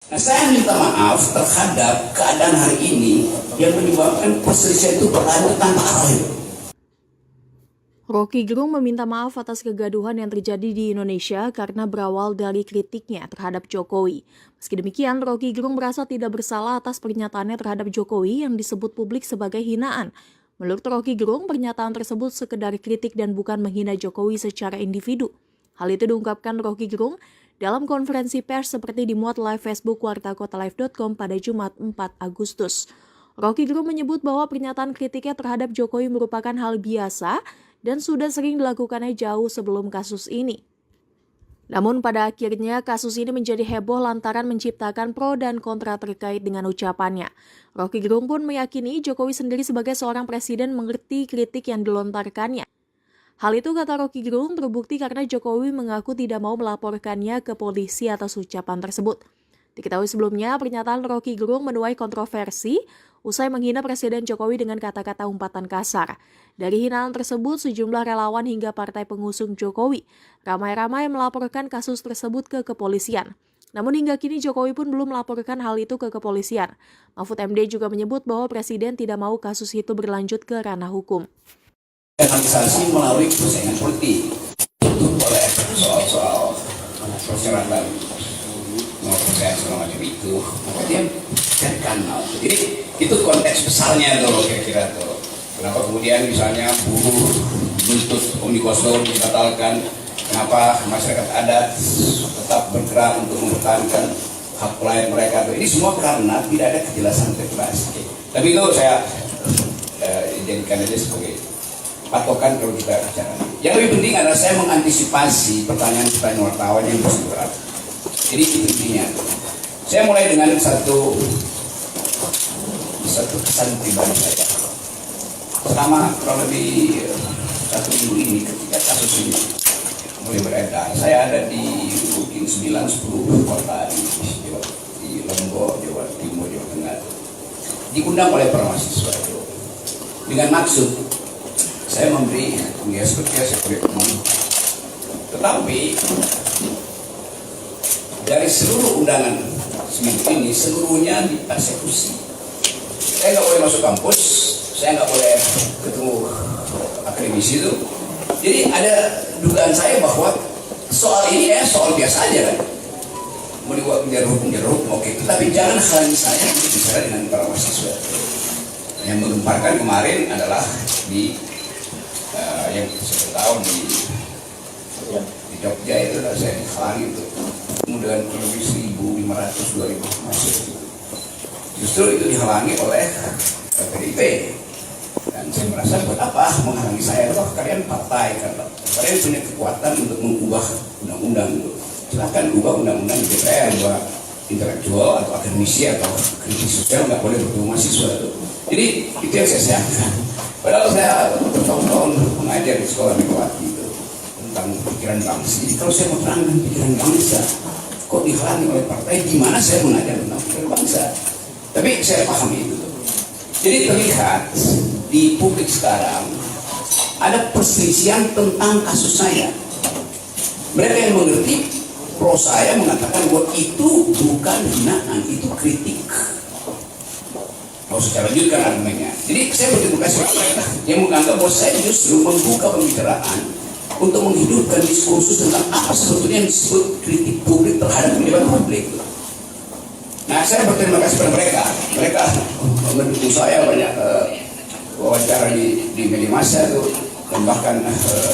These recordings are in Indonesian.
Nah, saya minta maaf terhadap keadaan hari ini yang menyebabkan perselisihan itu berlanjut tanpa arah. Roky Gerung meminta maaf atas kegaduhan yang terjadi di Indonesia karena berawal dari kritiknya terhadap Jokowi. Meski demikian, Roky Gerung merasa tidak bersalah atas pernyataannya terhadap Jokowi yang disebut publik sebagai hinaan. Menurut Roky Gerung, pernyataan tersebut sekedar kritik dan bukan menghina Jokowi secara individu. Hal itu diungkapkan Roky Gerung dalam konferensi pers seperti dimuat live Facebook wartakotalive.com pada Jumat 4 Agustus. Roky Gerung menyebut bahwa pernyataan kritiknya terhadap Jokowi merupakan hal biasa dan sudah sering dilakukannya jauh sebelum kasus ini. Namun pada akhirnya kasus ini menjadi heboh lantaran menciptakan pro dan kontra terkait dengan ucapannya. Roky Gerung pun meyakini Jokowi sendiri sebagai seorang presiden mengerti kritik yang dilontarkannya. Hal itu, kata Roky Gerung, terbukti karena Jokowi mengaku tidak mau melaporkannya ke polisi atas ucapan tersebut. Diketahui sebelumnya, pernyataan Roky Gerung menuai kontroversi usai menghina Presiden Jokowi dengan kata-kata umpatan kasar. Dari hinaan tersebut, sejumlah relawan hingga partai pengusung Jokowi ramai-ramai melaporkan kasus tersebut ke kepolisian. Namun hingga kini Jokowi pun belum melaporkan hal itu ke kepolisian. Mahfud MD juga menyebut bahwa Presiden tidak mau kasus itu berlanjut ke ranah hukum. Kanalisasi melalui persaingan politik ditutup oleh soal-soal persyaratan mau percaya segala macam itu, maka dia cari kanal. Jadi itu konteks besarnya tuh kira-kira tuh. Kenapa kemudian misalnya buruh menuntut Omnibus Law dibatalkan, kenapa masyarakat adat tetap bergerak untuk mempertahankan hak pelayan mereka tuh. Ini semua karena tidak ada kejelasan regulasi. Tapi itu saya jadikan aja sebagai patokan kalau kita bicara. Yang lebih penting adalah saya mengantisipasi pertanyaan-pertanyaan wartawan yang berat. Jadi itu intinya. Saya mulai dengan satu kesan pribadi saya. Pertama, kurang lebih 1 minggu ini ketika kasus ini mulai beredar, saya ada di mungkin 9-10 kota di Lombok, Jawa Timur, Jawa Tengah, diundang oleh para mahasiswa itu dengan maksud saya memberi sebagai pemangku. Tetapi dari seluruh undangan seminggu ini seluruhnya dipersekusi. Saya nggak boleh masuk kampus, saya nggak boleh ketemu akademisi itu. Jadi ada dugaan saya bahwa soal ini soal biasa aja kan. Mau dibuat penjara hukum, oke. Tetapi jangan halangi saya untuk bicara dengan para mahasiswa. Yang menggemparkan kemarin adalah di yang saya tahu di Jogja itu saya halangi itu kemudian kurang lebih 1.500-2.000 mahasiswa. Justru itu dihalangi oleh PDIP dan saya merasa buat apa menghalangi saya, loh kalian partai kan, kalian punya kekuatan untuk mengubah undang-undang itu, silahkan ubah undang-undang di DPR buat intelektual atau akademisi atau kritis sosial nggak boleh bertemu mahasiswa itu. Jadi itu yang saya sayangkan. Padahal saya bertahun-tahun mengajar di sekolah Megawati itu tentang pikiran bangsa. Jadi kalau saya mau terangkan pikiran bangsa, kok dihalangi oleh partai, gimana saya mengajar tentang pikiran bangsa? Tapi saya pahami itu. Jadi terlihat di publik sekarang ada perselisihan tentang kasus saya. Mereka yang mengerti pro saya mengatakan bahwa itu bukan hinaan, itu kritik. Mau secara lanjutkan argumennya. Jadi saya berterima kasih kepada mereka yang menganggap bahwa saya justru membuka pembicaraan untuk menghidupkan diskursus tentang apa sebetulnya yang disebut kritik publik terhadap kehidupan publik. Nah, saya berterima kasih kepada mereka. Mereka mendukung saya banyak wawancara di media massa itu, dan bahkan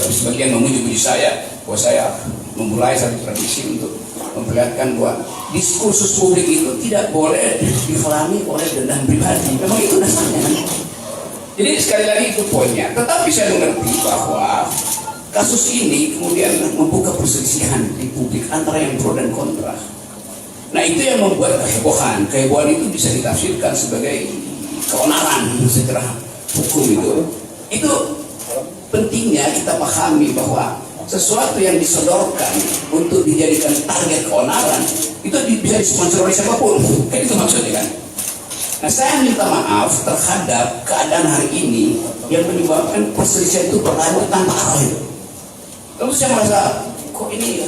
sebagian memuji-muji saya bahwa saya memulai satu tradisi untuk memperlihatkan bahwa diskursus publik itu tidak boleh dihalangi oleh dendam pribadi. Memang itu dasarnya. Jadi sekali lagi itu poinnya. Tetapi saya mengerti bahwa kasus ini kemudian membuka perselisihan di publik antara yang pro dan kontra. Nah itu yang membuat kehebohan. Kehebohan itu bisa ditafsirkan sebagai keonaran secara hukum itu. Itu pentingnya kita pahami bahwa sesuatu yang disodorkan untuk dijadikan target keonaran itu bisa disponsor oleh siapapun. Kan itu maksudnya kan. Nah saya minta maaf terhadap keadaan hari ini yang menyebabkan perselisihan itu berlanjut tanpa arah itu. Lalu saya merasa kok ini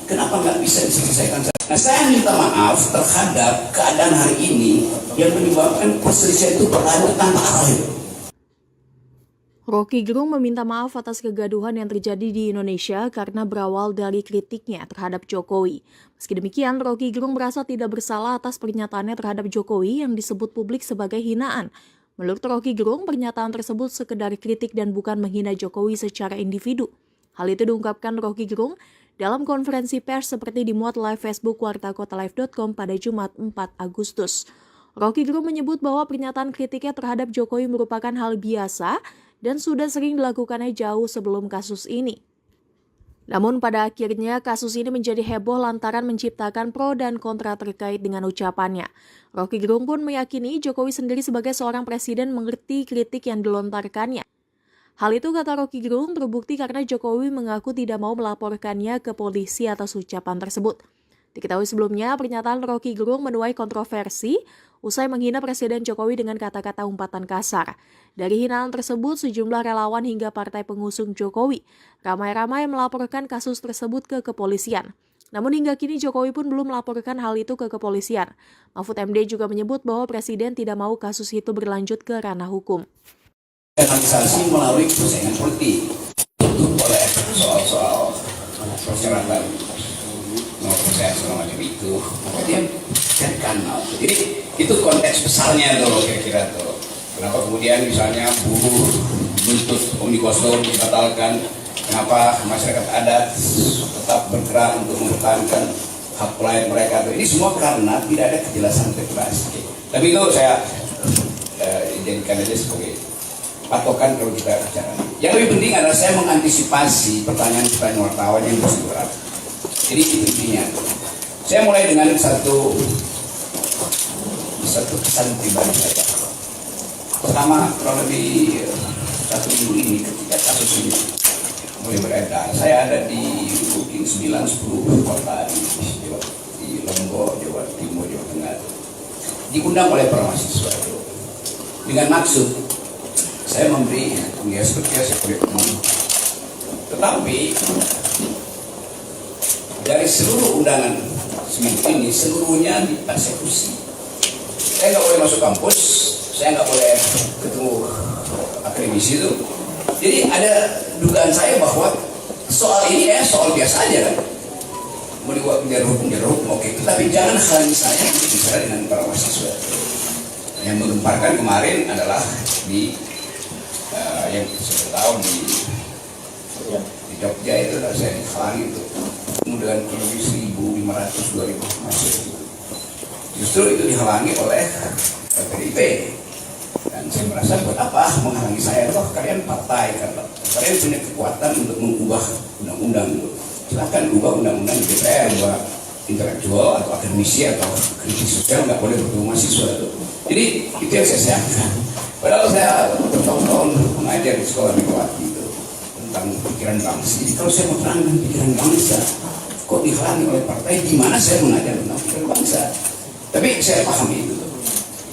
kenapa nggak bisa diselesaikan? Nah, saya minta maaf terhadap keadaan hari ini yang menyebabkan perselisihan itu berlanjut tanpa arah. Roky Gerung meminta maaf atas kegaduhan yang terjadi di Indonesia karena berawal dari kritiknya terhadap Jokowi. Meski demikian, Roky Gerung merasa tidak bersalah atas pernyataannya terhadap Jokowi yang disebut publik sebagai hinaan. Menurut Roky Gerung, pernyataan tersebut sekedar kritik dan bukan menghina Jokowi secara individu. Hal itu diungkapkan Roky Gerung dalam konferensi pers seperti dimuat live Facebook wartakotalive.com pada Jumat 4 Agustus. Roky Gerung menyebut bahwa pernyataan kritiknya terhadap Jokowi merupakan hal biasa dan sudah sering dilakukannya jauh sebelum kasus ini. Namun pada akhirnya kasus ini menjadi heboh lantaran menciptakan pro dan kontra terkait dengan ucapannya. Roky Gerung pun meyakini Jokowi sendiri sebagai seorang presiden mengerti kritik yang dilontarkannya. Hal itu, kata Roky Gerung, terbukti karena Jokowi mengaku tidak mau melaporkannya ke polisi atas ucapan tersebut. Diketahui sebelumnya, pernyataan Roky Gerung menuai kontroversi usai menghina Presiden Jokowi dengan kata-kata umpatan kasar. Dari hinaan tersebut, sejumlah relawan hingga partai pengusung Jokowi ramai-ramai melaporkan kasus tersebut ke kepolisian. Namun hingga kini Jokowi pun belum melaporkan hal itu ke kepolisian. Mahfud MD juga menyebut bahwa Presiden tidak mau kasus itu berlanjut ke ranah hukum. Organisasi melalui persaingan politik oleh soal-soal persyaratan saya segala macam itu, dia carikan. Jadi itu konteks besarnya tuh kira-kira tuh. Kenapa kemudian misalnya buruh menuntut Omnibus Law dibatalkan? Kenapa masyarakat adat tetap bergerak untuk mempertahankan hak rakyat mereka tuh? Ini semua karena tidak ada kejelasan regulasi. Tapi itu saya jadikan aja sebagai patokan kalau kita bicara. Yang lebih penting adalah saya mengantisipasi pertanyaan wartawan yang berat. Jadi itu intinya. Saya mulai dengan satu kesan pribadi saja. Pertama, kalau lebih 1 minggu ini ketika kasus ini mulai beredar, saya ada di mungkin 9-10 kota di Lombok, Jawa Timur, Jawa Tengah, diundang oleh para mahasiswa dengan maksud saya memberi seperti tetapi dari seluruh undangan seminggu ini seluruhnya dipersekusi. Saya nggak boleh masuk kampus, saya nggak boleh ketemu akademisi itu. Jadi ada dugaan saya bahwa soal ini soal biasa aja kan. Mau dibuat penjara hukum, oke. Tetapi jangan halangi saya untuk bicara dengan para mahasiswa. Yang menggemparkan kemarin adalah di yang saya tahu di Jogja itu saya dihalangi itu dengan kurang lebih 1.500-2.000 mahasiswa. Justru itu dihalangi oleh PDIP. Dan saya merasa buat apa menghalangi saya? Toh kalian partai, kalian punya kekuatan untuk mengubah undang-undang itu. Silakan ubah undang-undang di DPR, buat intelektual atau akademisi atau kritis sosial nggak boleh bertemu mahasiswa itu. Jadi itu yang saya sayangkan. Padahal saya bertahun-tahun mengajar di sekolah Megawati itu tentang pikiran bangsa. Jadi kalau saya mau terangkan pikiran bangsa, kok dihalangi oleh partai? Gimana saya mengajar tentang pikiran bangsa? Tapi saya pahami itu.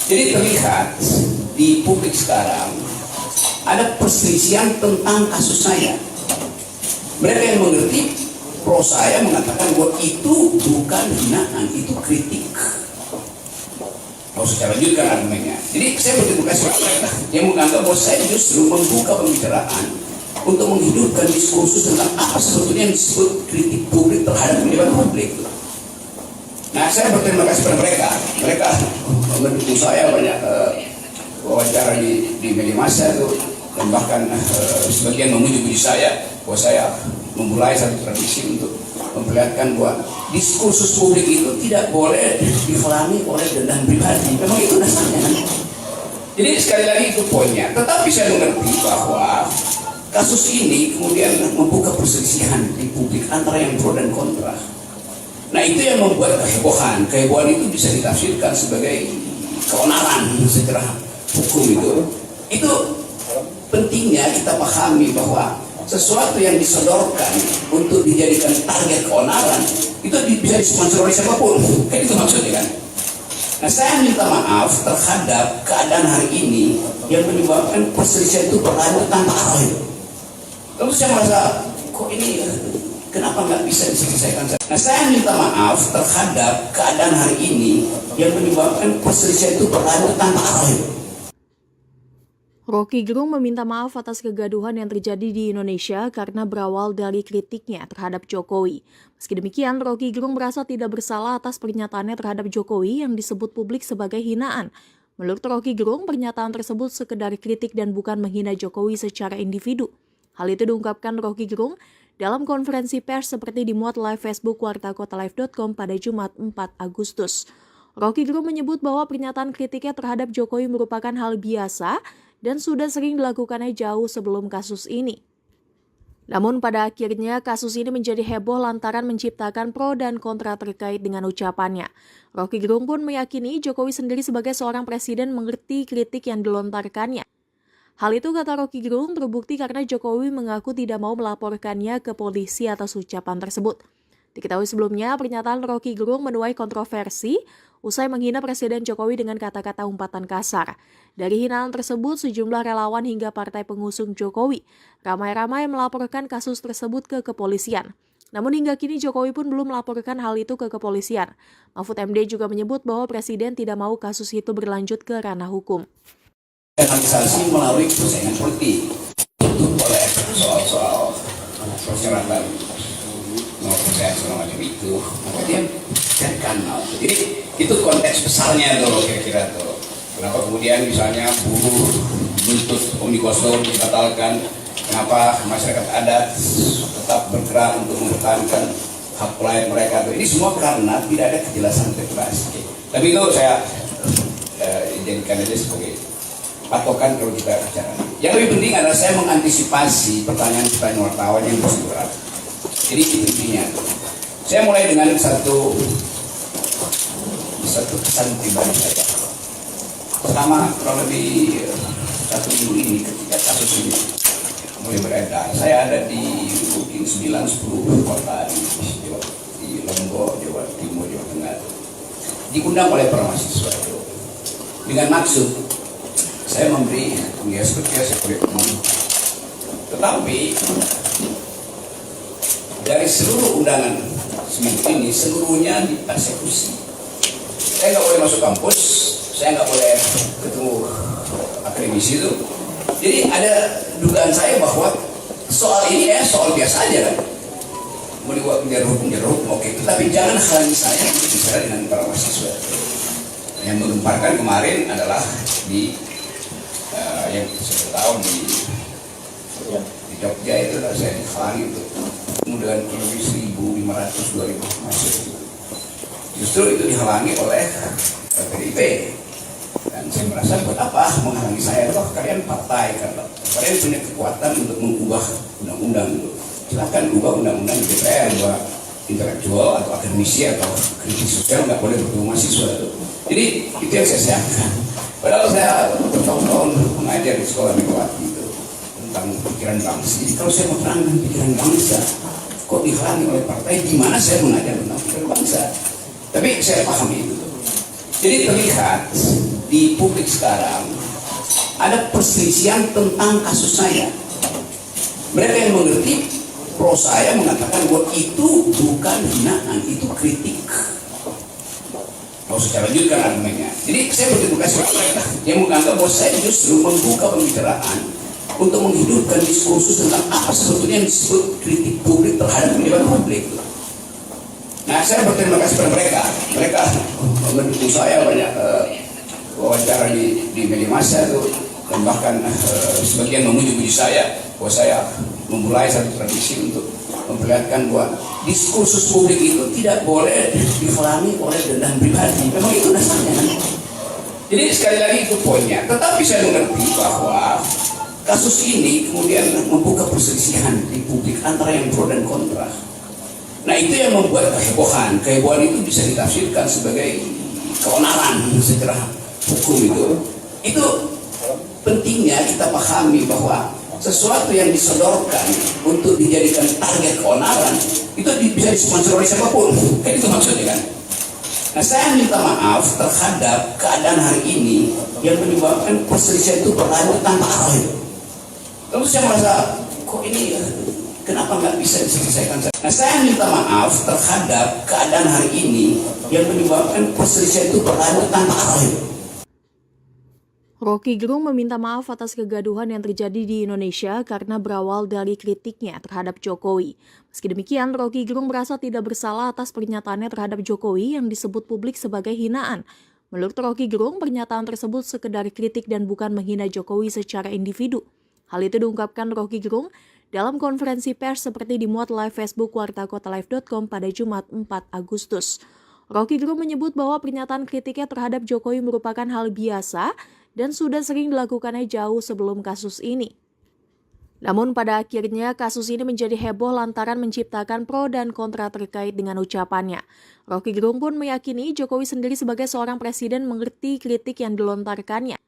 Jadi terlihat di publik sekarang ada perselisihan tentang kasus saya. Mereka yang mengerti pro saya mengatakan bahwa itu bukan hinaan, itu kritik. Kalau secara lanjutkan argumennya. Jadi saya berterima kasih kepada mereka yang menganggap bahwa saya justru membuka pembicaraan untuk menghidupkan diskursus tentang apa sebetulnya yang disebut kritik publik terhadap pejabat publik. Nah, saya berterima kasih kepada mereka. Mereka mendukung saya banyak wawancara di media massa itu, dan bahkan sebagian memuji-muji saya bahwa saya memulai satu tradisi untuk memperlihatkan bahwa diskursus publik itu tidak boleh dihalangi oleh dendam pribadi. Memang itu dasarnya. Jadi sekali lagi itu poinnya. Tetapi saya mengerti bahwa kasus ini kemudian membuka perselisihan di publik antara yang pro dan kontra. Nah, itu yang membuat kehebohan. Kehebohan itu bisa ditafsirkan sebagai keonaran secara hukum itu. Itu pentingnya kita pahami bahwa sesuatu yang disodorkan untuk dijadikan target keonaran itu bisa disponsor oleh siapapun. Kan itu maksudnya kan. Nah, saya minta maaf terhadap keadaan hari ini yang menyebabkan perselisihan itu berlanjut tanpa arah. Lalu saya merasa kok ini kenapa nggak bisa diselesaikan? Nah, Nah, saya minta maaf terhadap keadaan hari ini yang menyebabkan perselisihan itu berlanjut tanpa arah. Roky Gerung meminta maaf atas kegaduhan yang terjadi di Indonesia karena berawal dari kritiknya terhadap Jokowi. Meski demikian, Roky Gerung merasa tidak bersalah atas pernyataannya terhadap Jokowi yang disebut publik sebagai hinaan. Menurut Roky Gerung, pernyataan tersebut sekedar kritik dan bukan menghina Jokowi secara individu. Hal itu diungkapkan Roky Gerung dalam konferensi pers seperti dimuat live Facebook wartakotalive.com pada Jumat 4 Agustus. Roky Gerung menyebut bahwa pernyataan kritiknya terhadap Jokowi merupakan hal biasa dan sudah sering dilakukannya jauh sebelum kasus ini. Namun pada akhirnya kasus ini menjadi heboh lantaran menciptakan pro dan kontra terkait dengan ucapannya. Roky Gerung pun meyakini Jokowi sendiri sebagai seorang presiden mengerti kritik yang dilontarkannya. Hal itu kata Roky Gerung terbukti karena Jokowi mengaku tidak mau melaporkannya ke polisi atas ucapan tersebut. Diketahui sebelumnya, pernyataan Roky Gerung menuai kontroversi usai menghina Presiden Jokowi dengan kata-kata umpatan kasar. Dari hinaan tersebut, sejumlah relawan hingga partai pengusung Jokowi ramai-ramai melaporkan kasus tersebut ke kepolisian. Namun hingga kini Jokowi pun belum melaporkan hal itu ke kepolisian. Mahfud MD juga menyebut bahwa Presiden tidak mau kasus itu berlanjut ke ranah hukum. Kanalisasi melalui persaingan politik itu oleh soal-soal persyaratan percaya segala macam itu, maka dia cari kanal. Jadi itu konteks besarnya tuh kira-kira tuh. Kenapa kemudian misalnya buruh menuntut Omnibus Law dibatalkan, kenapa masyarakat adat tetap bergerak untuk mempertahankan hak pelayan mereka tuh. Ini semua karena tidak ada kejelasan regulasi. Tapi itu saya jadikan aja sebagai patokan kalau kita bicara. Yang lebih penting adalah saya mengantisipasi pertanyaan-pertanyaan wartawan yang berat. Jadi itu intinya. Saya mulai dengan satu kesan pribadi saya. Pertama, kurang lebih 1 minggu ini ketika kasus ini mulai beredar, saya ada di mungkin 9-10 kota di Lombok, Jawa Timur, Jawa Tengah, diundang oleh para mahasiswa itu dengan maksud saya memberi sebagai umum. Tetapi dari seluruh undangan seminggu ini seluruhnya dipersekusi. Saya nggak boleh masuk kampus, saya nggak boleh ketemu akademisi itu. Jadi ada dugaan saya bahwa soal ini soal biasa aja kan. Mau dibuat menjadi hukum, oke. Tetapi jangan halangi saya untuk bicara dengan para mahasiswa. Yang menggemparkan kemarin adalah di yang saya tahu di Jogja itu saya dihalangi untuk dengan kurang lebih 1.500-2.000 mahasiswa. Justru itu dihalangi oleh PDIP. Dan saya merasa buat apa menghalangi saya? Toh kalian partai, kalian punya kekuatan untuk mengubah undang-undang itu. Silakan ubah undang-undang di DPR bahwa intelektual atau akademisi atau kritis sosial nggak boleh bertemu mahasiswa itu. Jadi itu yang saya sayangkan. Padahal saya bertahun-tahun mengajar di sekolah Megawati itu tentang pikiran bangsa. Jadi kalau saya mau terangkan pikiran bangsa, kok dihalangi oleh partai? Gimana saya mengajar tentang pikiran bangsa? Tapi saya pahami itu. Jadi terlihat di publik sekarang ada perselisihan tentang kasus saya. Mereka yang mengerti pro saya mengatakan bahwa itu bukan hinaan, itu kritik. Mau saya lanjutkan argumennya. Jadi saya berterima kasih kepada mereka yang menganggap bahwa saya justru membuka pembicaraan untuk menghidupkan diskursus tentang apa sebetulnya yang disebut kritik publik terhadap kehidupan publik. Nah, saya berterima kasih kepada mereka. Mereka mendukung saya banyak wawancara di media massa itu, dan bahkan sebagian memuji-muji saya bahwa saya memulai satu tradisi untuk memperlihatkan bahwa diskursus publik itu tidak boleh dihalangi oleh dendam pribadi. Memang itu dasarnya. Jadi sekali lagi itu poinnya. Tetapi saya mengerti bahwa kasus ini kemudian membuka perselisihan di publik antara yang pro dan kontra. Nah, itu yang membuat kehebohan. Kehebohan itu bisa ditafsirkan sebagai keonaran secara hukum itu. Itu pentingnya kita pahami bahwa sesuatu yang disodorkan untuk dijadikan target keonaran itu bisa disponsor oleh siapapun. Kan itu maksudnya kan. Nah, saya minta maaf terhadap keadaan hari ini yang menyebabkan perselisihan itu berlanjut tanpa arah. Lalu saya merasa kok ini Kenapa nggak bisa diselesaikan? Nah, saya minta maaf terhadap keadaan hari ini yang menyebabkan perselisihan itu berlanjut tanpa arah. Roky Gerung meminta maaf atas kegaduhan yang terjadi di Indonesia karena berawal dari kritiknya terhadap Jokowi. Meski demikian, Roky Gerung merasa tidak bersalah atas pernyataannya terhadap Jokowi yang disebut publik sebagai hinaan. Menurut Roky Gerung, pernyataan tersebut sekedar kritik dan bukan menghina Jokowi secara individu. Hal itu diungkapkan Roky Gerung dalam konferensi pers seperti dimuat live Facebook wartakotalive.com pada Jumat 4 Agustus. Roky Gerung menyebut bahwa pernyataan kritiknya terhadap Jokowi merupakan hal biasa dan sudah sering dilakukannya jauh sebelum kasus ini. Namun pada akhirnya kasus ini menjadi heboh lantaran menciptakan pro dan kontra terkait dengan ucapannya. Roky Gerung pun meyakini Jokowi sendiri sebagai seorang presiden mengerti kritik yang dilontarkannya.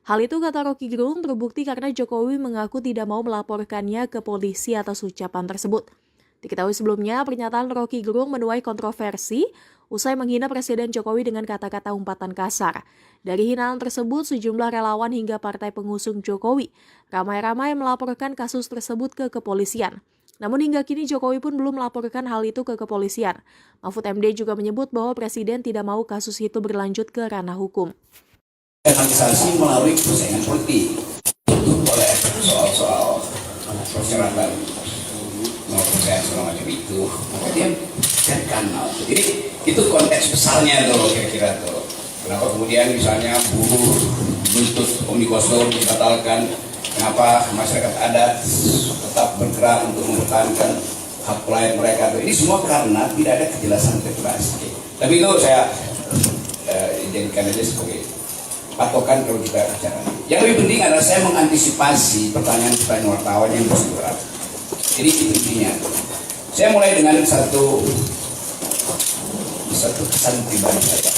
Hal itu, kata Roky Gerung, terbukti karena Jokowi mengaku tidak mau melaporkannya ke polisi atas ucapan tersebut. Diketahui sebelumnya, pernyataan Roky Gerung menuai kontroversi usai menghina Presiden Jokowi dengan kata-kata umpatan kasar. Dari hinaan tersebut, sejumlah relawan hingga partai pengusung Jokowi ramai-ramai melaporkan kasus tersebut ke kepolisian. Namun hingga kini Jokowi pun belum melaporkan hal itu ke kepolisian. Mahfud MD juga menyebut bahwa Presiden tidak mau kasus itu berlanjut ke ranah hukum. Organisasi melalui persaingan politik oleh soal-soal persyaratan mau percaya segala macam itu, maka dia carikan. Jadi itu konteks besarnya tuh kira-kira tuh. Kenapa kemudian misalnya buruh menuntut Omnibus Law dibatalkan, kenapa masyarakat adat tetap bergerak untuk mempertahankan hak pelayan mereka tuh. Ini semua karena tidak ada kejelasan regulasi. Tapi itu saya jadikan aja sebagai patokan kalau kita bicara. Yang lebih penting adalah saya mengantisipasi pertanyaan-pertanyaan wartawan yang bersumber. Jadi intinya, saya mulai dengan satu kesan pribadi saja.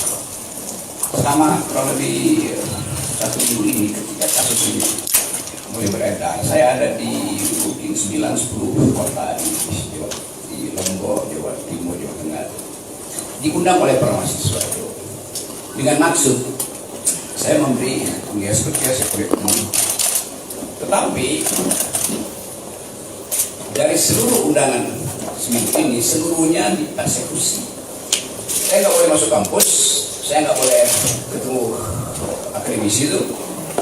Pertama, kurang lebih 1 minggu ini ketika kasus ini mulai beredar, saya ada di mungkin 9-10 kota di Lombok, Jawa Timur, Jawa Tengah, diundang oleh para mahasiswa itu dengan maksud saya memberi penghias-penghias ekonomi. Tetapi dari seluruh undangan seminggu ini, seluruhnya dipersekusi. Saya nggak boleh masuk kampus, saya nggak boleh ketemu akademisi itu.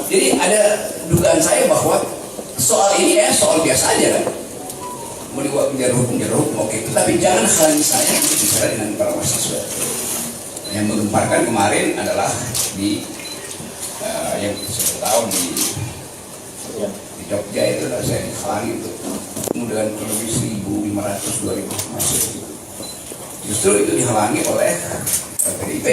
Jadi ada dugaan saya bahwa soal ini soal biasa aja kan. Mau dibuat biar hukum, oke. Tetapi jangan halangi saya untuk bicara dengan para mahasiswa. Yang menggemparkan kemarin adalah di yang saya tahu di Jogja itu saya dihalangi untuk kemudian lebih 1.500-2.000 mahasiswa. Justru itu dihalangi oleh PDIP.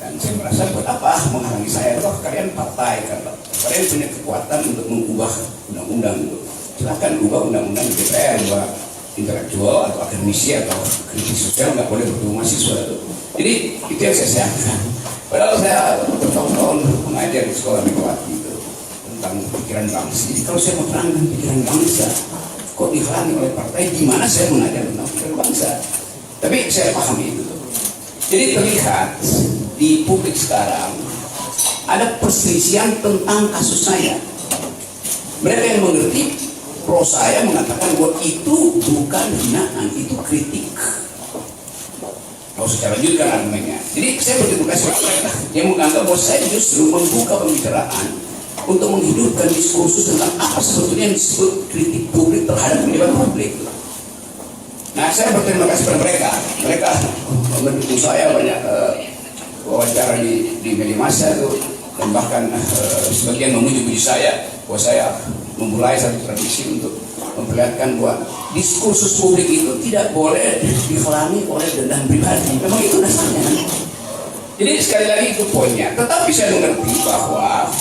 Dan saya merasa buat apa menghalangi saya? Toh kalian partai kan, kalian punya kekuatan untuk mengubah undang-undang itu. Silakan ubah undang-undang di DPR, bahwa intelektual atau akademisi atau kritis sosial nggak boleh bertemu mahasiswa itu. Jadi itu yang saya sayangkan. Padahal saya bertahun-tahun mengajar di sekolah Megawati itu tentang pikiran bangsa. Jadi kalau saya mau terangkan pikiran bangsa, kok dihalangi oleh partai? Gimana saya mengajar tentang pikiran bangsa? Tapi saya pahami itu. Jadi terlihat di publik sekarang ada perselisihan tentang kasus saya. Mereka yang mengerti pro saya mengatakan bahwa itu bukan hinaan, itu kritik. Kalau secara lanjutkan argumennya. Jadi saya berterima kasih kepada mereka yang menganggap bahwa saya justru membuka pembicaraan untuk menghidupkan diskursus tentang apa sebetulnya yang disebut kritik publik terhadap pejabat publik. Nah, saya berterima kasih kepada mereka. Mereka mendukung saya banyak wawancara di media massa itu, dan bahkan sebagian memuji-muji saya bahwa saya memulai satu tradisi untuk memperlihatkan bahwa diskursus publik itu tidak boleh dihalangi oleh dendam pribadi. Memang itu dasarnya. Jadi sekali lagi itu poinnya. Tetapi saya mengerti bahwa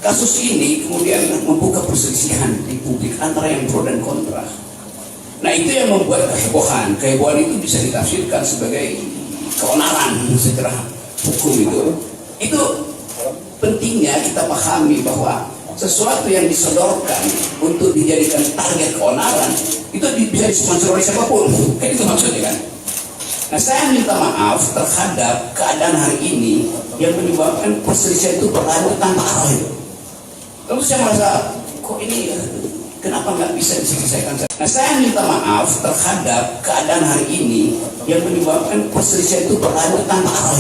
kasus ini kemudian membuka perselisihan di publik antara yang pro dan kontra. Nah, itu yang membuat kehebohan. Kehebohan itu bisa ditafsirkan sebagai keonaran secara hukum itu. Itu pentingnya kita pahami bahwa sesuatu yang disodorkan untuk dijadikan target keonaran itu bisa disponsor oleh siapapun. Kan itu maksudnya kan. Nah, saya minta maaf terhadap keadaan hari ini yang menyebabkan perselisihan itu berlanjut tanpa arah itu. Lalu saya merasa kok ini Kenapa nggak bisa diselesaikan? Nah, saya minta maaf terhadap keadaan hari ini yang menyebabkan perselisihan itu berlanjut tanpa arah.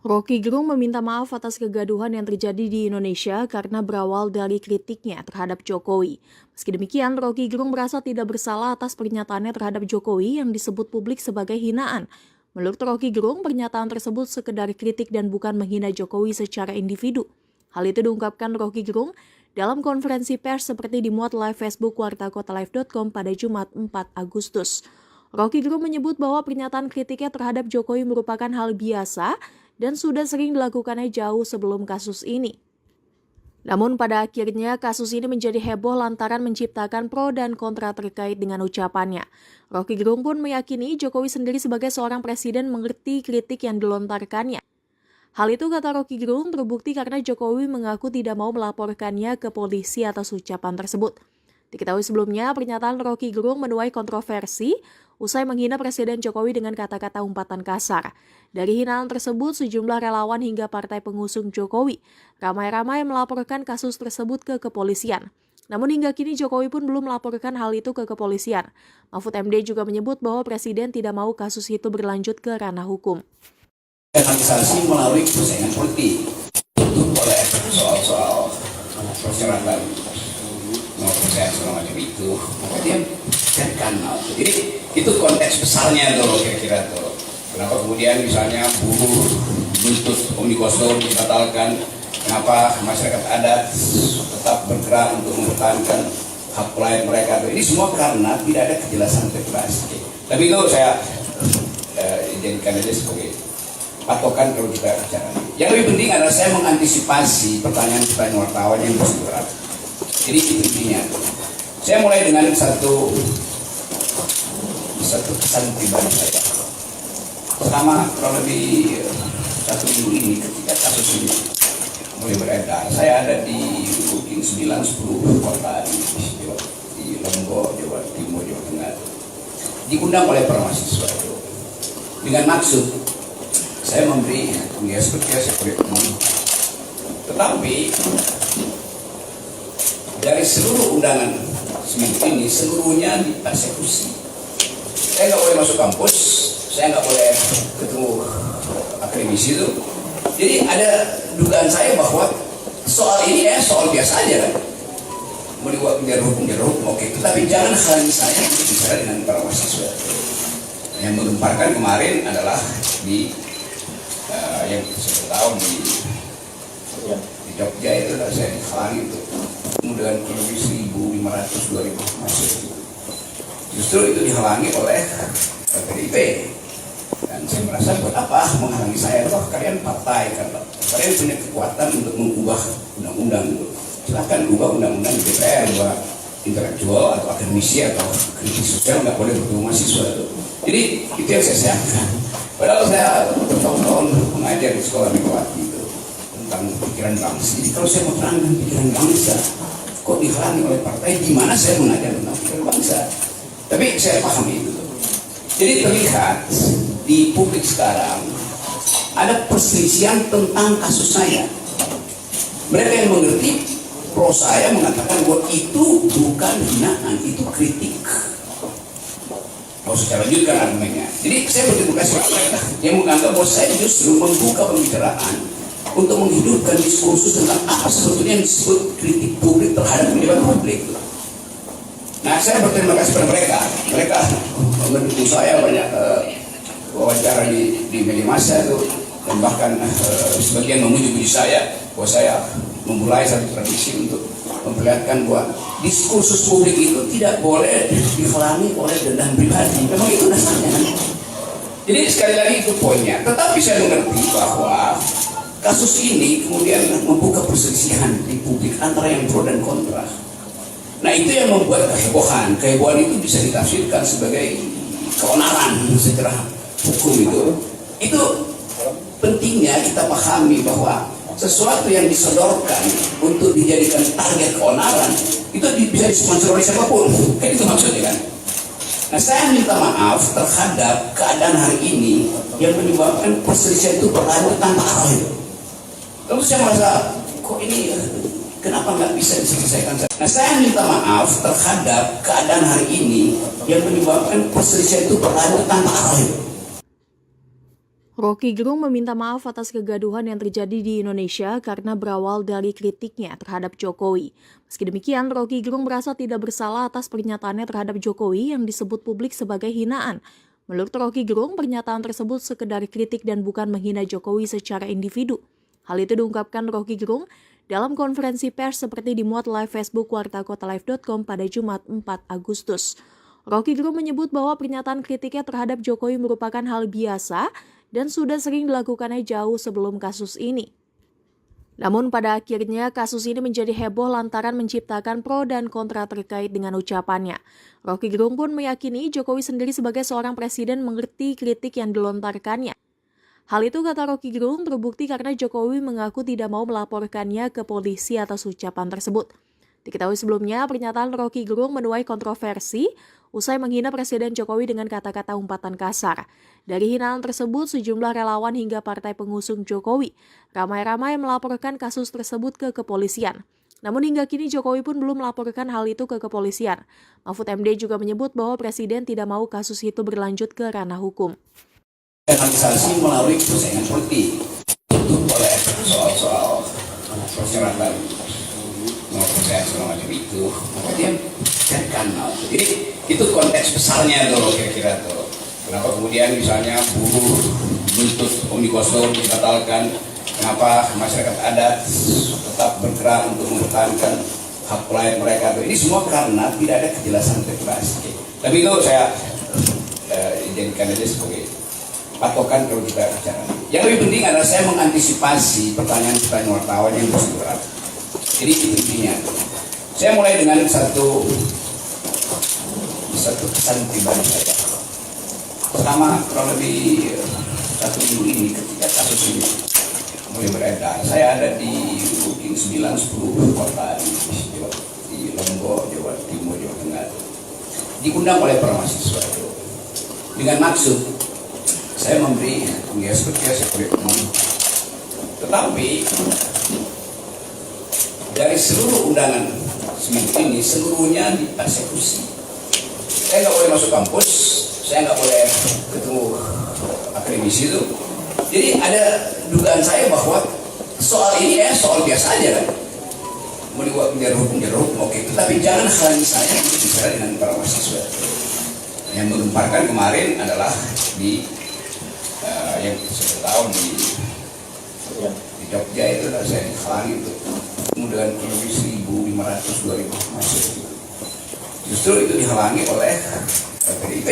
Roky Gerung meminta maaf atas kegaduhan yang terjadi di Indonesia karena berawal dari kritiknya terhadap Jokowi. Meski demikian, Roky Gerung merasa tidak bersalah atas pernyataannya terhadap Jokowi yang disebut publik sebagai hinaan. Menurut Roky Gerung, pernyataan tersebut sekedar kritik dan bukan menghina Jokowi secara individu. Hal itu diungkapkan Roky Gerung dalam konferensi pers seperti dimuat live Facebook wartakotalive.com pada Jumat 4 Agustus. Roky Gerung menyebut bahwa pernyataan kritiknya terhadap Jokowi merupakan hal biasa dan sudah sering dilakukannya jauh sebelum kasus ini. Namun pada akhirnya kasus ini menjadi heboh lantaran menciptakan pro dan kontra terkait dengan ucapannya. Roky Gerung pun meyakini Jokowi sendiri sebagai seorang presiden mengerti kritik yang dilontarkannya. Hal itu, kata Roky Gerung, terbukti karena Jokowi mengaku tidak mau melaporkannya ke polisi atas ucapan tersebut. Diketahui sebelumnya, pernyataan Roky Gerung menuai kontroversi usai menghina Presiden Jokowi dengan kata-kata umpatan kasar. Dari hinaan tersebut, sejumlah relawan hingga partai pengusung Jokowi ramai-ramai melaporkan kasus tersebut ke kepolisian. Namun hingga kini Jokowi pun belum melaporkan hal itu ke kepolisian. Mahfud MD juga menyebut bahwa Presiden tidak mau kasus itu berlanjut ke ranah hukum. Organisasi melalui persaingan politik oleh soal-soal persyaratan percaya segala macam itu, maka dia carikan. Jadi itu konteks besarnya tuh kira-kira tuh. Kenapa kemudian misalnya buruh menuntut Omnibus Law dibatalkan? Kenapa masyarakat adat tetap bergerak untuk mempertahankan hak rakyat mereka? Ini semua karena tidak ada kejelasan regulasi. Tapi itu saya jadikan aja sebagai patokan kalau kita bicara. Yang lebih penting adalah saya mengantisipasi pertanyaan wartawan yang berat. Jadi itu intinya. Saya mulai dengan satu kesan pribadi saya. Pertama, kalau lebih 1 minggu ini ketika kasus ini mulai beredar, saya ada di mungkin 9-10 kota di Lombok, Jawa Timur, Jawa Tengah, diundang oleh para mahasiswa dengan maksud saya memberi seperti tetapi dari seluruh undangan seminggu ini seluruhnya dipersekusi. Saya nggak boleh masuk kampus, saya nggak boleh ketemu akademisi itu. Jadi ada dugaan saya bahwa soal ini soal biasa aja kan. Mau dibuat penjara hukum, oke. Tetapi jangan halangi saya untuk bicara dengan para mahasiswa. Yang menggemparkan kemarin adalah di yang saya tahu di Jogja itu saya dihalangi untuk kemudian lebih 1.500-2.000 mahasiswa. Justru itu dihalangi oleh PDIP. Dan saya merasa buat apa menghalangi saya? Toh kalian partai kan, kalian punya kekuatan untuk mengubah undang-undang. Silakan ubah undang-undang di DPR, buat intelektual atau akademisi atau kritis sosial nggak boleh bertemu mahasiswa itu. Jadi itu yang saya sayangkan. Padahal saya bertahun-tahun mengajar di sekolah Megawati itu tentang pikiran bangsa. Jadi kalau saya mau terangkan pikiran bangsa, kok dihalangi oleh partai? Di mana saya mengajar tentang pikiran bangsa? Tapi saya paham itu. Jadi terlihat di publik sekarang ada perselisihan tentang kasus saya. Mereka yang mengerti pro saya mengatakan bahwa itu bukan hinaan, itu kritik. Kalau saya lanjutkan argumennya. Jadi saya berterima kasih kepada mereka yang menganggap bahwa saya justru membuka pembicaraan untuk menghidupkan diskursus tentang apa sebetulnya yang disebut kritik publik terhadap pejabat publik. Nah, saya berterima kasih kepada mereka. Mereka mendukung saya banyak wawancara di media massa itu, dan bahkan sebagian memuji-muji saya bahwa saya memulai satu tradisi untuk memperlihatkan bahwa diskursus publik itu tidak boleh dihalangi oleh dendam pribadi. Memang itu dasarnya. Jadi sekali lagi itu poinnya. Tetapi saya mengerti bahwa kasus ini kemudian membuka perselisihan di publik antara yang pro dan kontra. Nah, itu yang membuat kehebohan. Kehebohan itu bisa ditafsirkan sebagai keonaran secara hukum itu. Itu pentingnya kita pahami bahwa sesuatu yang disodorkan untuk dijadikan target keonaran itu bisa disponsor oleh siapapun. Kan itu maksudnya kan. Nah, saya minta maaf terhadap keadaan hari ini yang menyebabkan perselisihan itu berlanjut tanpa arah. Lalu saya merasa kok ini Kenapa nggak bisa diselesaikan? Nah, saya minta maaf terhadap keadaan hari ini yang menyebabkan perselisihan itu berlanjut tanpa akhir. Roky Gerung meminta maaf atas kegaduhan yang terjadi di Indonesia karena berawal dari kritiknya terhadap Jokowi. Meski demikian, Roky Gerung merasa tidak bersalah atas pernyataannya terhadap Jokowi yang disebut publik sebagai hinaan. Menurut Roky Gerung, pernyataan tersebut sekedar kritik dan bukan menghina Jokowi secara individu. Hal itu diungkapkan Roky Gerung dalam konferensi pers seperti dimuat live Facebook wartakotalive.com pada Jumat 4 Agustus. Roky Gerung menyebut bahwa pernyataan kritiknya terhadap Jokowi merupakan hal biasa dan sudah sering dilakukannya jauh sebelum kasus ini. Namun pada akhirnya kasus ini menjadi heboh lantaran menciptakan pro dan kontra terkait dengan ucapannya. Roky Gerung pun meyakini Jokowi sendiri sebagai seorang presiden mengerti kritik yang dilontarkannya. Hal itu kata Roky Gerung terbukti karena Jokowi mengaku tidak mau melaporkannya ke polisi atas ucapan tersebut. Diketahui sebelumnya, pernyataan Roky Gerung menuai kontroversi usai menghina Presiden Jokowi dengan kata-kata umpatan kasar. Dari hinaan tersebut, sejumlah relawan hingga partai pengusung Jokowi ramai-ramai melaporkan kasus tersebut ke kepolisian. Namun hingga kini Jokowi pun belum melaporkan hal itu ke kepolisian. Mahfud MD juga menyebut bahwa Presiden tidak mau kasus itu berlanjut ke ranah hukum. Kanalisasi melalui persaingan politik itu oleh soal-soal persyaratan percaya segala macam itu, maka dia carikan. Jadi itu konteks besarnya tuh kira-kira tuh. Kenapa kemudian misalnya buruh menuntut Omnibus Law dibatalkan? Kenapa masyarakat adat tetap bergerak untuk mempertahankan hak rakyat mereka? Ini semua karena tidak ada kejelasan regulasi. Tapi itu saya jadikan aja sebagai patokan kalau kita bicara. Yang lebih penting adalah saya mengantisipasi pertanyaan-pertanyaan wartawan yang berat. Jadi itu intinya. Saya mulai dengan satu kesan pribadi saya. Pertama, kurang lebih 1 minggu ini ketika kasus ini mulai beredar, saya ada di mungkin 9-10 kota di Lombok, Jawa Timur, Jawa Tengah, diundang oleh para mahasiswa itu dengan maksud saya memberi seperti tetapi dari seluruh undangan seminggu ini seluruhnya dipersekusi. Saya nggak boleh masuk kampus, saya nggak boleh ketemu akademisi itu. Jadi ada dugaan saya bahwa soal ini soal biasa aja kan. Mau dibuat menjadi hukum, oke. Tetapi jangan halangi saya untuk bicara dengan para mahasiswa. Yang menggemparkan kemarin adalah di yang saya tahu di Jogja itu saya dihalangi itu dengan kurang lebih 1.500-2.000 mahasiswa. Justru itu dihalangi oleh PDIP.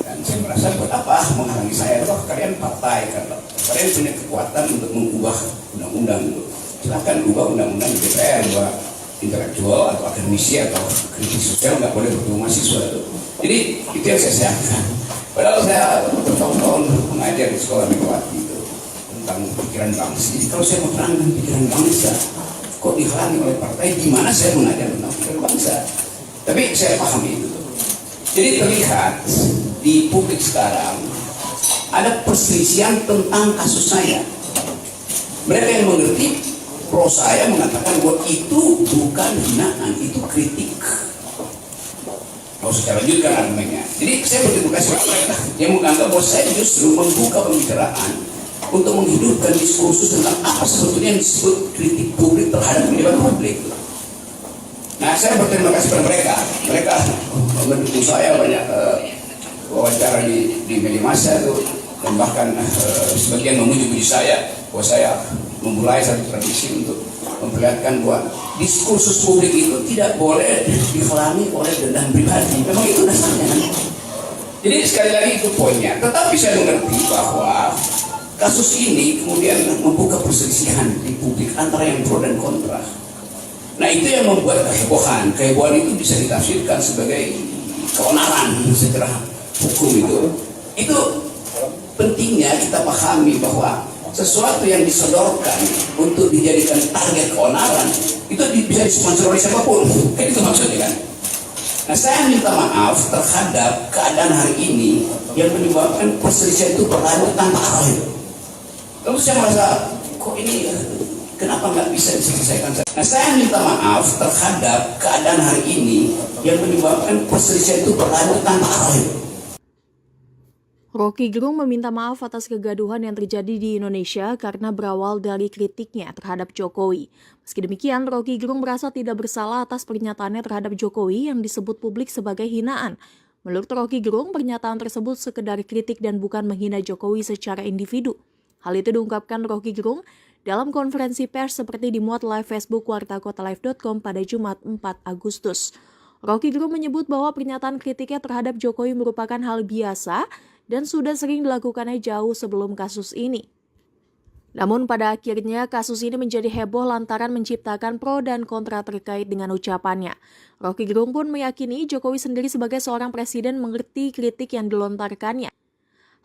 Dan saya merasa buat apa menghalangi saya? Toh kalian partai kan, kalian punya kekuatan untuk mengubah undang-undang itu. Silahkan ubah undang-undang di DPR bahwa intelektual atau akademisi atau kritis sosial nggak boleh bertemu mahasiswa itu. Jadi itu yang saya sayangkan. Padahal saya bertahun-tahun mengajar di sekolah Megawati itu tentang pikiran bangsa. Jadi kalau saya mau terangkan pikiran bangsa, kok dihalangi oleh partai? Gimana saya mengajar tentang pikiran bangsa? Tapi saya pahami itu. Jadi terlihat di publik sekarang ada perselisihan tentang kasus saya. Mereka yang mengerti pro saya mengatakan bahwa itu bukan hinaan, itu kritik. Mau saya lanjutkan argumennya. Jadi saya berterima kasih kepada mereka yang menganggap bahwa saya justru membuka pembicaraan untuk menghidupkan diskursus tentang apa sebetulnya yang disebut kritik publik terhadap kehidupan publik. Nah, saya berterima kasih kepada mereka. Mereka mendukung saya banyak wawancara di media massa itu, dan bahkan sebagian memuji saya bahwa saya memulai satu tradisi untuk memperlihatkan bahwa diskursus publik itu tidak boleh dihalangi oleh dendam pribadi. Memang itu dasarnya kan? Jadi sekali lagi itu poinnya. Tetapi saya mengerti bahwa kasus ini kemudian membuka perselisihan di publik antara yang pro dan kontra. Nah, itu yang membuat kehebohan. Kehebohan itu bisa ditafsirkan sebagai keonaran secara hukum itu. Itu pentingnya kita pahami bahwa sesuatu yang disodorkan untuk dijadikan target keonaran itu bisa disponsor oleh siapapun. Kan itu maksudnya kan. Nah, saya minta maaf terhadap keadaan hari ini yang menyebabkan perselisihan itu berlanjut tanpa akhir. Lalu saya merasa kok ini Kenapa nggak bisa diselesaikan? Nah, saya minta maaf terhadap keadaan hari ini yang menyebabkan perselisihan itu berlanjut tanpa arah. Roky Gerung meminta maaf atas kegaduhan yang terjadi di Indonesia karena berawal dari kritiknya terhadap Jokowi. Meski demikian, Roky Gerung merasa tidak bersalah atas pernyataannya terhadap Jokowi yang disebut publik sebagai hinaan. Menurut Roky Gerung, pernyataan tersebut sekedar kritik dan bukan menghina Jokowi secara individu. Hal itu diungkapkan Roky Gerung dalam konferensi pers seperti dimuat live Facebook wartakotalive.com pada Jumat 4 Agustus. Roky Gerung menyebut bahwa pernyataan kritiknya terhadap Jokowi merupakan hal biasa dan sudah sering dilakukannya jauh sebelum kasus ini. Namun pada akhirnya kasus ini menjadi heboh lantaran menciptakan pro dan kontra terkait dengan ucapannya. Roky Gerung pun meyakini Jokowi sendiri sebagai seorang presiden mengerti kritik yang dilontarkannya.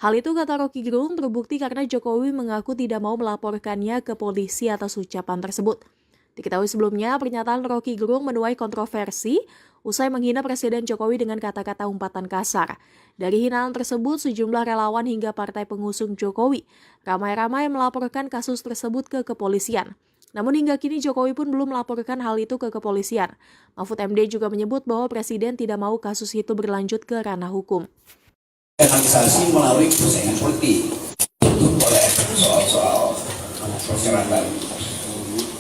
Hal itu, kata Roky Gerung, terbukti karena Jokowi mengaku tidak mau melaporkannya ke polisi atas ucapan tersebut. Diketahui sebelumnya, pernyataan Roky Gerung menuai kontroversi usai menghina Presiden Jokowi dengan kata-kata umpatan kasar. Dari hinaan tersebut, sejumlah relawan hingga partai pengusung Jokowi ramai-ramai melaporkan kasus tersebut ke kepolisian. Namun hingga kini Jokowi pun belum melaporkan hal itu ke kepolisian. Mahfud MD juga menyebut bahwa Presiden tidak mau kasus itu berlanjut ke ranah hukum. Organisasi melalui persaingan politik tutup oleh soal-soal persyaratan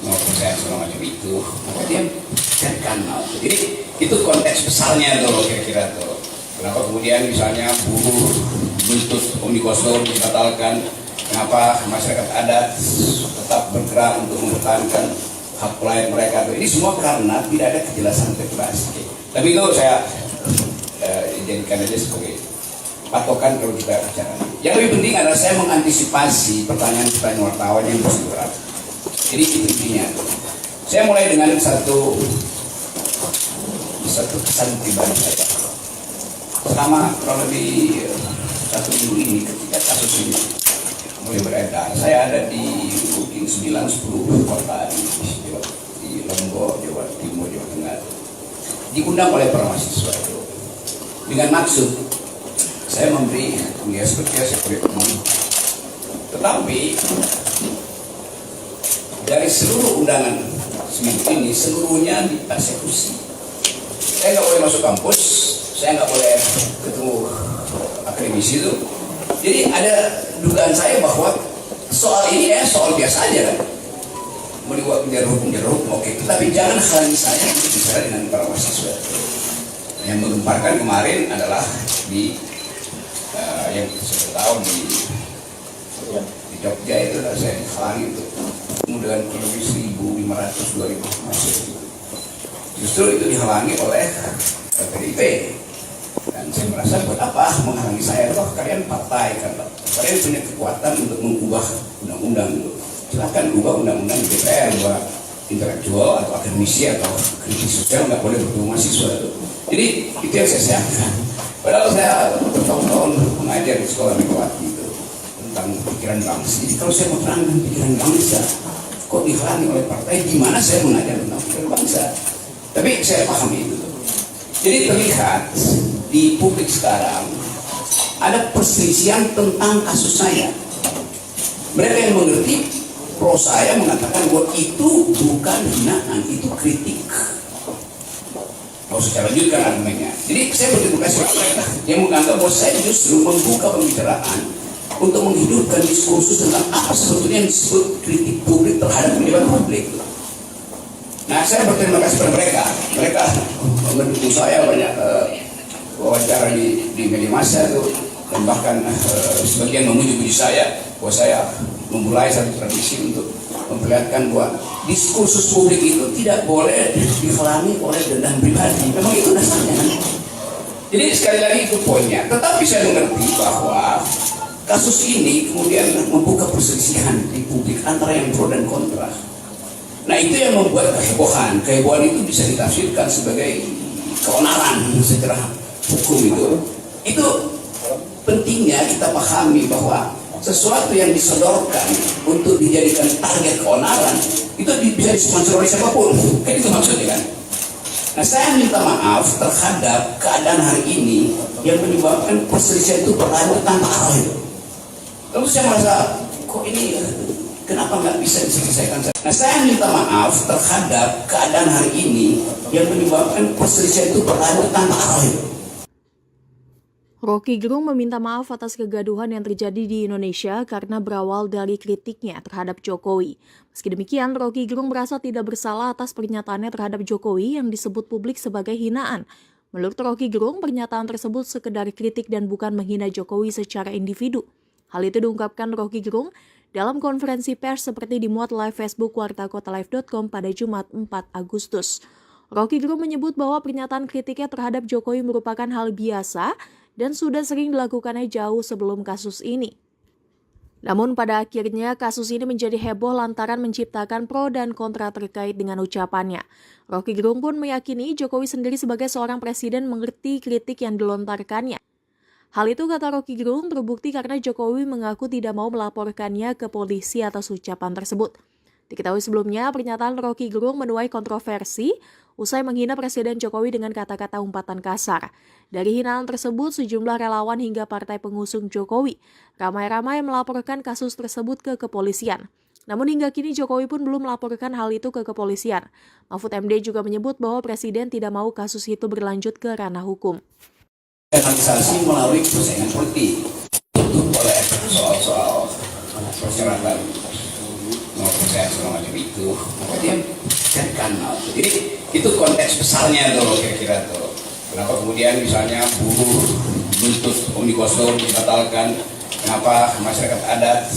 mau percaya segala macam itu, maka dia biarkan. Jadi itu konteks besarnya tuh kira-kira tuh. Kenapa kemudian misalnya buruh menuntut Omnibus Law dibatalkan, kenapa masyarakat adat tetap bergerak untuk mempertahankan hak pelayan mereka tuh. Ini semua karena tidak ada kejelasan regulasi. Tapi itu saya jadikan aja sebagai patokan kalau kita bicara. Yang lebih penting adalah saya mengantisipasi pertanyaan-pertanyaan wartawan yang bersumber. Jadi intinya, saya mulai dengan satu kesan pribadi saja. Selama kurang lebih 1 minggu ini, ketika kasus ini mulai beredar, saya ada di mungkin 9-10 kota di Lombok, Jawa Timur, Jawa Tengah, diundang oleh para mahasiswa itu dengan maksud saya memberi seperti tetapi dari seluruh undangan seminggu ini seluruhnya dipersekusi. Saya nggak boleh masuk kampus, saya nggak boleh ketemu akademisi itu. Jadi ada dugaan saya bahwa soal ini soal biasa aja kan. Mau dibuat biar hukum, oke. Tetapi jangan halangi saya untuk bicara dengan para mahasiswa. Yang menggemparkan kemarin adalah di yang saya tahu di Jogja itu saya dihalangi untuk dengan kurang lebih 1.500-2.000 mahasiswa. Justru itu dihalangi oleh PDIP. Dan saya merasa buat apa menghalangi saya? Toh kalian partai kan, kalian punya kekuatan untuk mengubah undang-undang. Silakan ubah undang-undang di DPR bahwa intelektual atau akademisi atau kritis sosial nggak boleh bertemu mahasiswa itu. Jadi itu yang saya sayangkan. Padahal saya bertahun-tahun mengajar di sekolah Megawati itu tentang pikiran bangsa. Jadi kalau saya mau terangkan pikiran bangsa, kok dihalangi oleh partai? Gimana saya mengajar tentang pikiran bangsa? Tapi saya pahami itu. Jadi terlihat di publik sekarang ada perselisihan tentang kasus saya. Mereka yang mengerti pro saya mengatakan bahwa itu bukan hinaan, itu kritik. Kalau secara lanjutkan argumennya. Jadi saya berterima kasih kepada mereka yang menganggap bahwa saya justru membuka pembicaraan untuk menghidupkan diskursus tentang apa sebetulnya yang disebut kritik publik terhadap pejabat publik. Nah, saya berterima kasih kepada mereka. Mereka mendukung saya banyak wawancara di media massa itu, dan bahkan sebagian memuji-muji saya bahwa saya memulai satu tradisi untuk memperlihatkan bahwa diskursus publik itu tidak boleh dihalangi oleh dendam pribadi. Memang itu dasarnya. Jadi sekali lagi itu poinnya. Tetapi saya mengerti bahwa kasus ini kemudian membuka perselisihan di publik antara yang pro dan kontra. Nah, itu yang membuat kehebohan. Kehebohan itu bisa ditafsirkan sebagai keonaran secara hukum itu. Itu pentingnya kita pahami bahwa sesuatu yang disodorkan untuk dijadikan target keonaran itu bisa disponsor oleh siapapun. Kan itu maksudnya kan. Nah, saya minta maaf terhadap keadaan hari ini yang menyebabkan perselisihan itu berlanjut tanpa arah itu. Lalu saya merasa kok ini Kenapa nggak bisa diselesaikan? Nah, saya minta maaf terhadap keadaan hari ini yang menyebabkan perselisihan itu berlanjut tanpa akhir. Roky Gerung meminta maaf atas kegaduhan yang terjadi di Indonesia karena berawal dari kritiknya terhadap Jokowi. Meski demikian, Roky Gerung merasa tidak bersalah atas pernyataannya terhadap Jokowi yang disebut publik sebagai hinaan. Menurut Roky Gerung, pernyataan tersebut sekedar kritik dan bukan menghina Jokowi secara individu. Hal itu diungkapkan Roky Gerung dalam konferensi pers seperti dimuat live Facebook wartakotalive.com pada Jumat 4 Agustus. Roky Gerung menyebut bahwa pernyataan kritiknya terhadap Jokowi merupakan hal biasa dan sudah sering dilakukannya jauh sebelum kasus ini. Namun pada akhirnya kasus ini menjadi heboh lantaran menciptakan pro dan kontra terkait dengan ucapannya. Roky Gerung pun meyakini Jokowi sendiri sebagai seorang presiden mengerti kritik yang dilontarkannya. Hal itu, kata Roky Gerung, terbukti karena Jokowi mengaku tidak mau melaporkannya ke polisi atas ucapan tersebut. Diketahui sebelumnya, pernyataan Roky Gerung menuai kontroversi usai menghina Presiden Jokowi dengan kata-kata umpatan kasar. Dari hinaan tersebut, sejumlah relawan hingga partai pengusung Jokowi ramai-ramai melaporkan kasus tersebut ke kepolisian. Namun hingga kini Jokowi pun belum melaporkan hal itu ke kepolisian. Mahfud MD juga menyebut bahwa Presiden tidak mau kasus itu berlanjut ke ranah hukum. Organisasi melalui persaingan politik oleh soal-soal persyaratan saya segala macam itu, maka dia carikan. Jadi itu konteks besarnya tuh kira-kira tuh. Kenapa kemudian misalnya buruh menuntut Omnibus Law dibatalkan? Kenapa masyarakat adat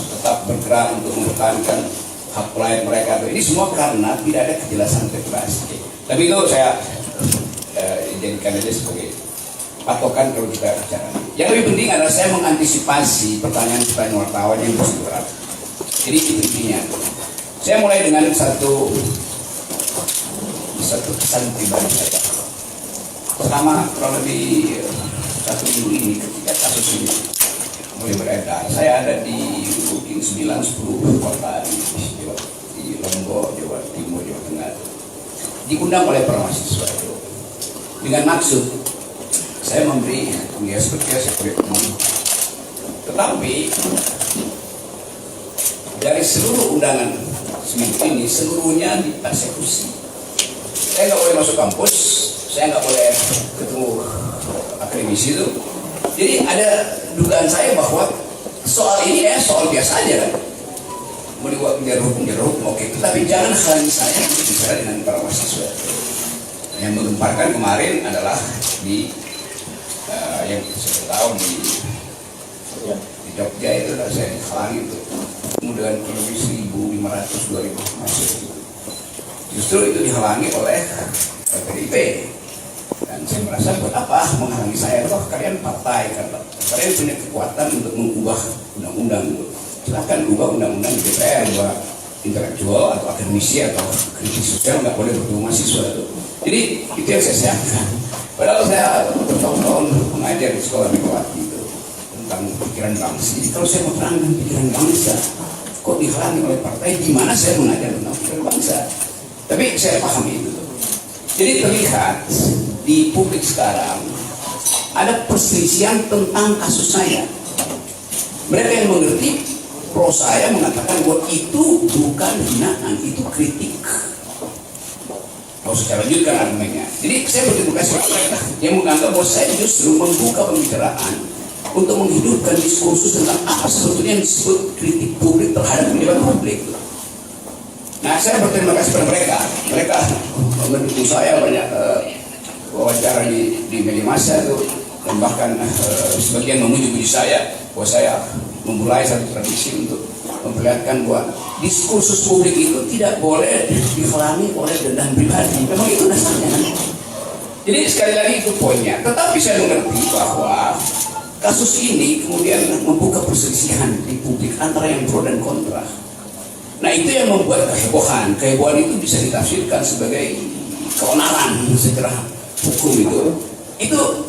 tetap bergerak untuk mempertahankan hak rakyat mereka tuh? Ini semua karena tidak ada kejelasan regulasi. Tapi itu saya jadikan aja sebagai patokan kalau kita bicara. Yang lebih penting adalah saya mengantisipasi pertanyaan wartawan yang berat. Jadi itu intinya. Saya mulai dengan satu kesan pribadi saja. Pertama, kalau lebih 1 minggu ini ketika kasus ini mulai beredar, saya ada di mungkin 9-10 kota di Lombok, Jawa Timur, Jawa Tengah, diundang oleh para mahasiswa itu dengan maksud saya memberi seperti tetapi dari seluruh undangan seminggu ini seluruhnya dipersekusi. Saya nggak boleh masuk kampus, saya nggak boleh ketemu akademisi itu. Jadi ada dugaan saya bahwa soal ini soal biasa aja kan. Mau dibuat penjara hukum, oke. Tetapi jangan halangi saya untuk bicara dengan para mahasiswa. Yang menggemparkan kemarin adalah di yang saya tahu di Jogja itu saya dihalangi untuk kemudian lebih 1.500-2.000 mahasiswa. Justru itu dihalangi oleh PDIP. Dan saya merasa buat apa menghalangi saya? Toh kalian partai kan, kalian punya kekuatan untuk mengubah undang-undang. Silahkan ubah undang-undang di DPR, bahwa intelektual atau akademisi atau kritis sosial nggak boleh bertemu mahasiswa itu. Jadi itu yang saya sayangkan. Padahal saya bertahun-tahun mengajar di sekolah Megawati itu tentang pikiran bangsa. Jadi kalau saya mau terangkan pikiran bangsa, kok dihalangi oleh partai? Di mana saya mengajar tentang pikiran bangsa? Tapi saya paham itu. Jadi terlihat di publik sekarang ada perselisihan tentang kasus saya. Mereka yang mengerti pro saya mengatakan bahwa itu bukan hinaan, itu kritik. Kalau secara lanjutkan argumennya. Jadi saya berterima kasih kepada mereka yang menganggap bahwa saya justru membuka pembicaraan untuk menghidupkan diskursus tentang apa sebetulnya yang disebut kritik publik terhadap pejabat publik. Nah, saya berterima kasih kepada mereka. Mereka mendukung saya banyak wawancara di media massa itu, dan bahkan sebagian memuji-muji saya bahwa saya memulai satu tradisi untuk memperlihatkan bahwa diskursus publik itu tidak boleh dihalangi oleh dendam pribadi. Memang itu dasarnya. Jadi sekali lagi itu poinnya. Tetapi saya mengerti bahwa kasus ini kemudian membuka perselisihan di publik antara yang pro dan kontra. Nah, itu yang membuat kehebohan. Kehebohan itu bisa ditafsirkan sebagai keonaran secara hukum itu. Itu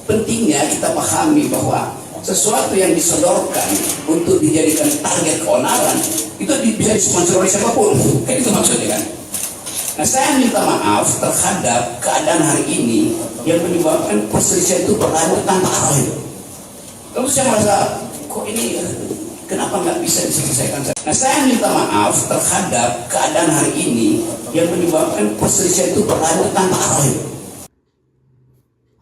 pentingnya kita pahami bahwa sesuatu yang disodorkan untuk dijadikan target keonaran itu bisa disponsor oleh siapapun. Kan itu maksudnya kan. Nah, saya minta maaf terhadap keadaan hari ini yang menyebabkan perselisihan itu berlanjut tanpa akhir. Lalu saya merasa kok ini Kenapa nggak bisa diselesaikan? Nah, saya minta maaf terhadap keadaan hari ini yang menyebabkan perselisihan itu berlanjut tanpa arah.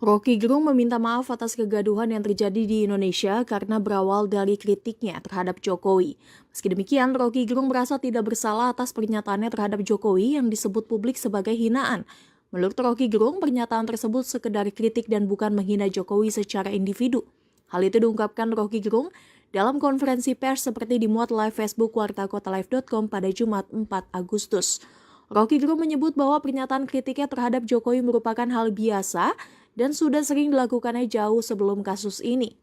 Roky Gerung meminta maaf atas kegaduhan yang terjadi di Indonesia karena berawal dari kritiknya terhadap Jokowi. Meski demikian, Roky Gerung merasa tidak bersalah atas pernyataannya terhadap Jokowi yang disebut publik sebagai hinaan. Menurut Roky Gerung, pernyataan tersebut sekedar kritik dan bukan menghina Jokowi secara individu. Hal itu diungkapkan Roky Gerung dalam konferensi pers seperti dimuat live Facebook wartakotalive.com pada Jumat 4 Agustus. Roky Gerung menyebut bahwa pernyataan kritiknya terhadap Jokowi merupakan hal biasa dan sudah sering dilakukannya jauh sebelum kasus ini.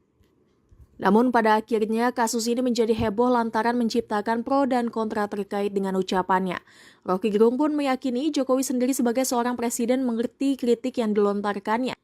Namun pada akhirnya kasus ini menjadi heboh lantaran menciptakan pro dan kontra terkait dengan ucapannya. Roky Gerung pun meyakini Jokowi sendiri sebagai seorang presiden mengerti kritik yang dilontarkannya.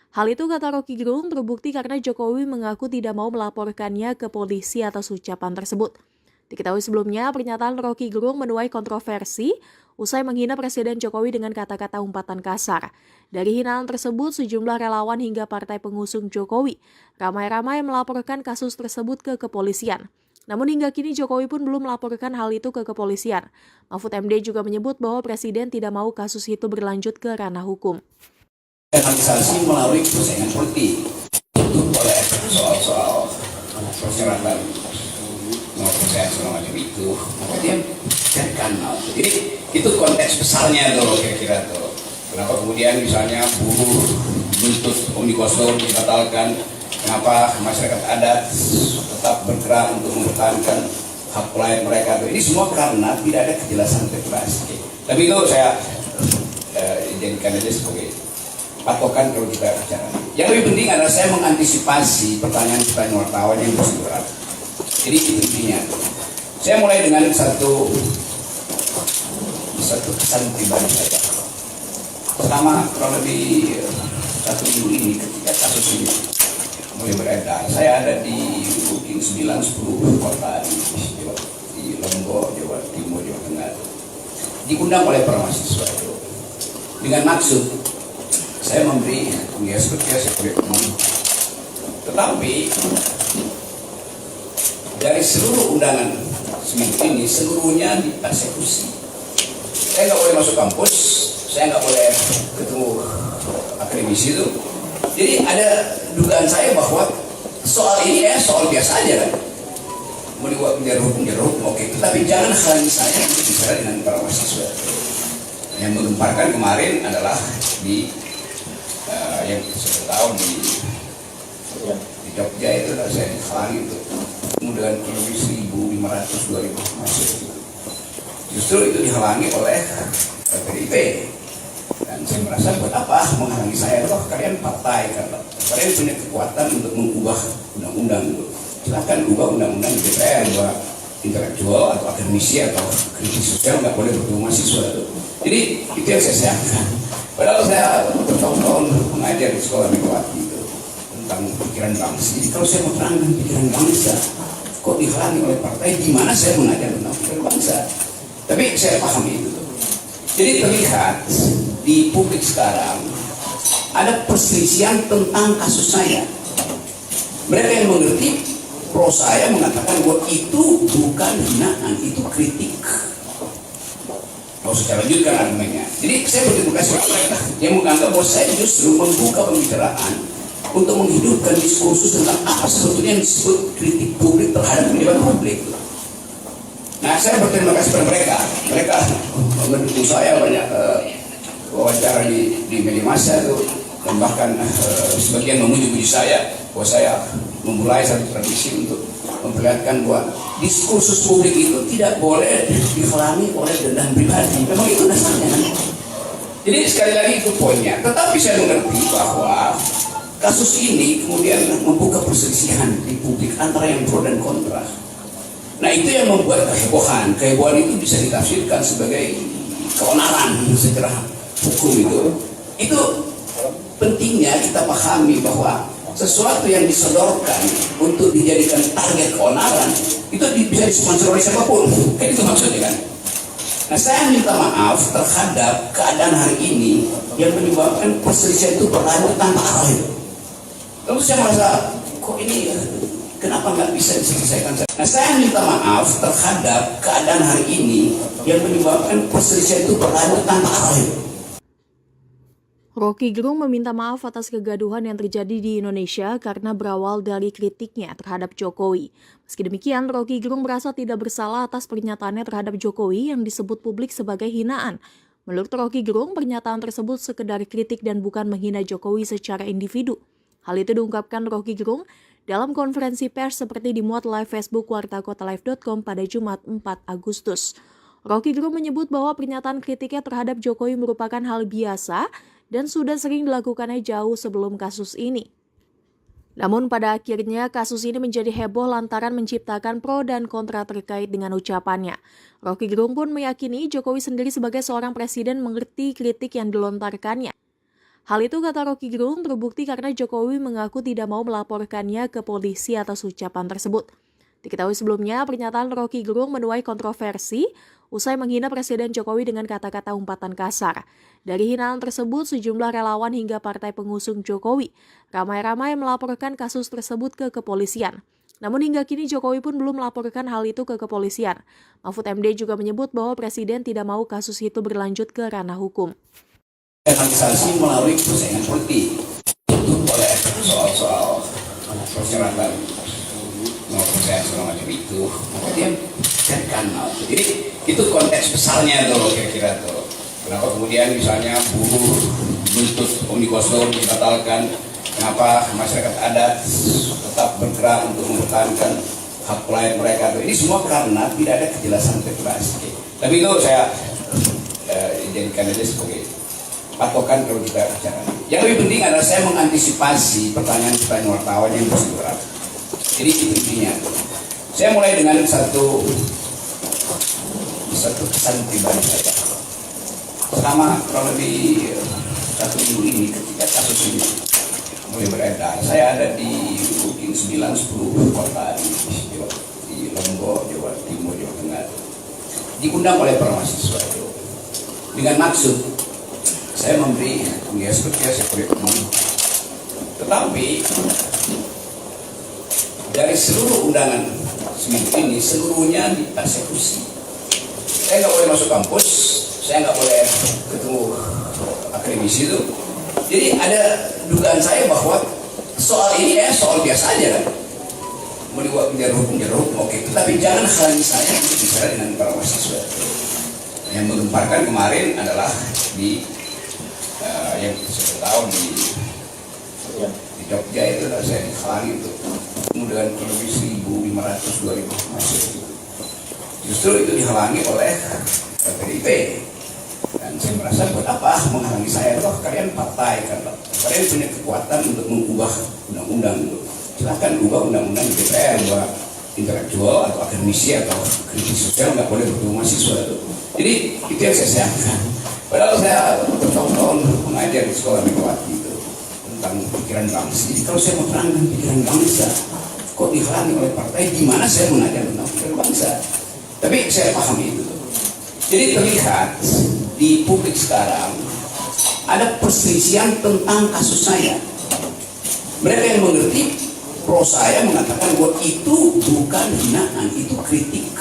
Hal itu kata Roky Gerung terbukti karena Jokowi mengaku tidak mau melaporkannya ke polisi atas ucapan tersebut. Diketahui sebelumnya, pernyataan Roky Gerung menuai kontroversi usai menghina Presiden Jokowi dengan kata-kata umpatan kasar. Dari hinaan tersebut, sejumlah relawan hingga partai pengusung Jokowi ramai-ramai melaporkan kasus tersebut ke kepolisian. Namun hingga kini Jokowi pun belum melaporkan hal itu ke kepolisian. Mahfud MD juga menyebut bahwa Presiden tidak mau kasus itu berlanjut ke ranah hukum. Kanalisasi melalui persaingan politik itu oleh soal-soal persyaratan percaya segala macam itu, maka dia cari kanal. Jadi itu konteks besarnya tuh kira-kira tuh. Kenapa kemudian misalnya buruh menuntut Omnibus Law dibatalkan, kenapa masyarakat adat tetap bergerak untuk mempertahankan hak pelayan mereka tuh. Ini semua karena tidak ada kejelasan regulasi. Tapi itu saya jadikan aja sebagai patokan kalau kita bicara. Yang lebih penting adalah saya mengantisipasi pertanyaan-pertanyaan wartawan yang berat. Jadi itu intinya. Saya mulai dengan satu kesan pribadi saya. Pertama, kurang lebih 1 minggu ini ketika kasus ini mulai beredar, saya ada di mungkin 9-10 kota di Lombok, Jawa Timur, Jawa Tengah, diundang oleh para mahasiswa itu dengan maksud saya memberi sebagai umum. Tetapi dari seluruh undangan seminggu ini, seluruhnya dipersekusi. Saya nggak boleh masuk kampus, saya nggak boleh ketemu akademisi itu. Jadi ada dugaan saya bahwa soal ini soal biasa aja kan. Mau dibuat menjadi hukum, oke. Tetapi jangan halangi saya untuk bicara dengan para mahasiswa. Yang menggemparkan kemarin adalah di yang saya tahu di Jogja itu saya dihalangi itu dengan kurang lebih 1.500-2.000 mahasiswa. Justru itu dihalangi oleh PDIP. Dan saya merasa buat apa menghalangi saya? Loh, kalian partai, kalian punya kekuatan untuk mengubah undang-undang itu. Silahkan ubah undang-undang di DPR bahwa intelektual atau akademisi atau kritis sosial nggak boleh bertemu mahasiswa itu. Jadi itu yang saya sayangkan. Padahal saya bertahun-tahun mengajar di sekolah Megawati itu tentang pikiran bangsa. Jadi kalau saya mau terangkan pikiran bangsa, kok dihalangi oleh partai? Gimana saya mengajar tentang pikiran bangsa? Tapi saya pahami itu. Jadi terlihat di publik sekarang ada perselisihan tentang kasus saya. Mereka yang mengerti pro saya mengatakan bahwa itu bukan hinaan, itu kritik. Mau saya lanjutkan argumennya. Jadi saya berterima kasih kepada mereka yang menganggap bahwa saya justru membuka pembicaraan untuk menghidupkan diskursus tentang apa sebetulnya yang disebut kritik publik terhadap kehidupan publik. Nah, saya berterima kasih kepada mereka. Mereka mendukung saya banyak wawancara di media massa itu, dan bahkan sebagian memuji-muji saya bahwa saya memulai satu tradisi untuk memperlihatkan bahwa diskursus publik itu tidak boleh dihalangi oleh dendam pribadi. Memang itu dasarnya. Jadi sekali lagi itu poinnya. Tetapi saya mengerti bahwa kasus ini kemudian membuka perselisihan di publik antara yang pro dan kontra. Nah, itu yang membuat kehebohan. Kehebohan itu bisa ditafsirkan sebagai keonaran secara hukum itu. Itu pentingnya kita pahami bahwa sesuatu yang disodorkan untuk dijadikan target keonaran itu bisa disponsor oleh siapapun. Kayak itu maksudnya kan. Nah, saya minta maaf terhadap keadaan hari ini yang menyebabkan perselisihan itu berlanjut tanpa arah. Lalu saya merasa kok ini Kenapa nggak bisa diselesaikan? Nah, saya minta maaf terhadap keadaan hari ini yang menyebabkan perselisihan itu berlanjut tanpa arah. Roky Gerung meminta maaf atas kegaduhan yang terjadi di Indonesia karena berawal dari kritiknya terhadap Jokowi. Meski demikian, Roky Gerung merasa tidak bersalah atas pernyataannya terhadap Jokowi yang disebut publik sebagai hinaan. Menurut Roky Gerung, pernyataan tersebut sekedar kritik dan bukan menghina Jokowi secara individu. Hal itu diungkapkan Roky Gerung dalam konferensi pers seperti dimuat live Facebook wartakotalive.com pada Jumat 4 Agustus. Roky Gerung menyebut bahwa pernyataan kritiknya terhadap Jokowi merupakan hal biasa dan sudah sering dilakukannya jauh sebelum kasus ini. Namun pada akhirnya kasus ini menjadi heboh lantaran menciptakan pro dan kontra terkait dengan ucapannya. Roky Gerung pun meyakini Jokowi sendiri sebagai seorang presiden mengerti kritik yang dilontarkannya. Hal itu, kata Roky Gerung, terbukti karena Jokowi mengaku tidak mau melaporkannya ke polisi atas ucapan tersebut. Diketahui sebelumnya, pernyataan Roky Gerung menuai kontroversi usai menghina Presiden Jokowi dengan kata-kata umpatan kasar. Dari hinaan tersebut, sejumlah relawan hingga partai pengusung Jokowi ramai-ramai melaporkan kasus tersebut ke kepolisian. Namun hingga kini Jokowi pun belum melaporkan hal itu ke kepolisian. Mahfud MD juga menyebut bahwa Presiden tidak mau kasus itu berlanjut ke ranah hukum. Organisasi melalui persaingan politik oleh soal-soal persyaratan mau percaya segala macam itu, maka dia kan jadi itu konteks besarnya tuh kira-kira tuh. Kenapa kemudian misalnya buruh menuntut Omnibus Law dibatalkan, kenapa masyarakat adat tetap bergerak untuk mempertahankan hak pelayan mereka tuh. Ini semua karena tidak ada kejelasan regulasi. Tapi itu saya jadikan aja sebagai patokan kalau kita bicara. Yang lebih penting adalah saya mengantisipasi pertanyaan-pertanyaan wartawan yang bersumber. Jadi intinya, saya mulai dengan satu kesan pribadi saja. Selama kurang lebih 1 minggu ini, ketika kasus ini mulai beredar, saya ada di mungkin 9-10 kota di Lombok, Jawa Timur, Jawa Tengah, diundang oleh para mahasiswa itu dengan maksud saya memberi seperti saya boleh. Tetapi dari seluruh undangan seminggu ini, seluruhnya dipersekusi. Saya nggak boleh masuk kampus, saya nggak boleh ketemu akademisi itu. Jadi ada dugaan saya bahwa soal ini soal biasa aja kan. Mau dibuat biar hukum, oke. Tetapi jangan halangi saya untuk bicara dengan para mahasiswa. Yang menggemparkan kemarin adalah di yang saya tahu di Jogja itu saya dihalangi untuk kemudian kurang lebih 1.500-2.000 mahasiswa. Justru itu dihalangi oleh PDIP. Dan saya merasa buat apa menghalangi saya? Toh kalian partai kan, kalian punya kekuatan untuk mengubah undang-undang. Silahkan ubah undang-undang di DPR bahwa intelektual atau akademisi atau kritis sosial nggak boleh bertemu mahasiswa itu. Jadi itu yang saya sayangkan. Padahal saya bertahun-tahun mengajar di sekolah Megawati itu tentang pikiran bangsa. Jadi kalau saya mau terangkan pikiran bangsa, kok dihalangi oleh partai? Gimana saya mengajar tentang pikiran bangsa? Tapi saya pahami itu. Jadi terlihat di publik sekarang ada perselisihan tentang kasus saya. Mereka yang mengerti pro saya mengatakan bahwa itu bukan hinaan, itu kritik.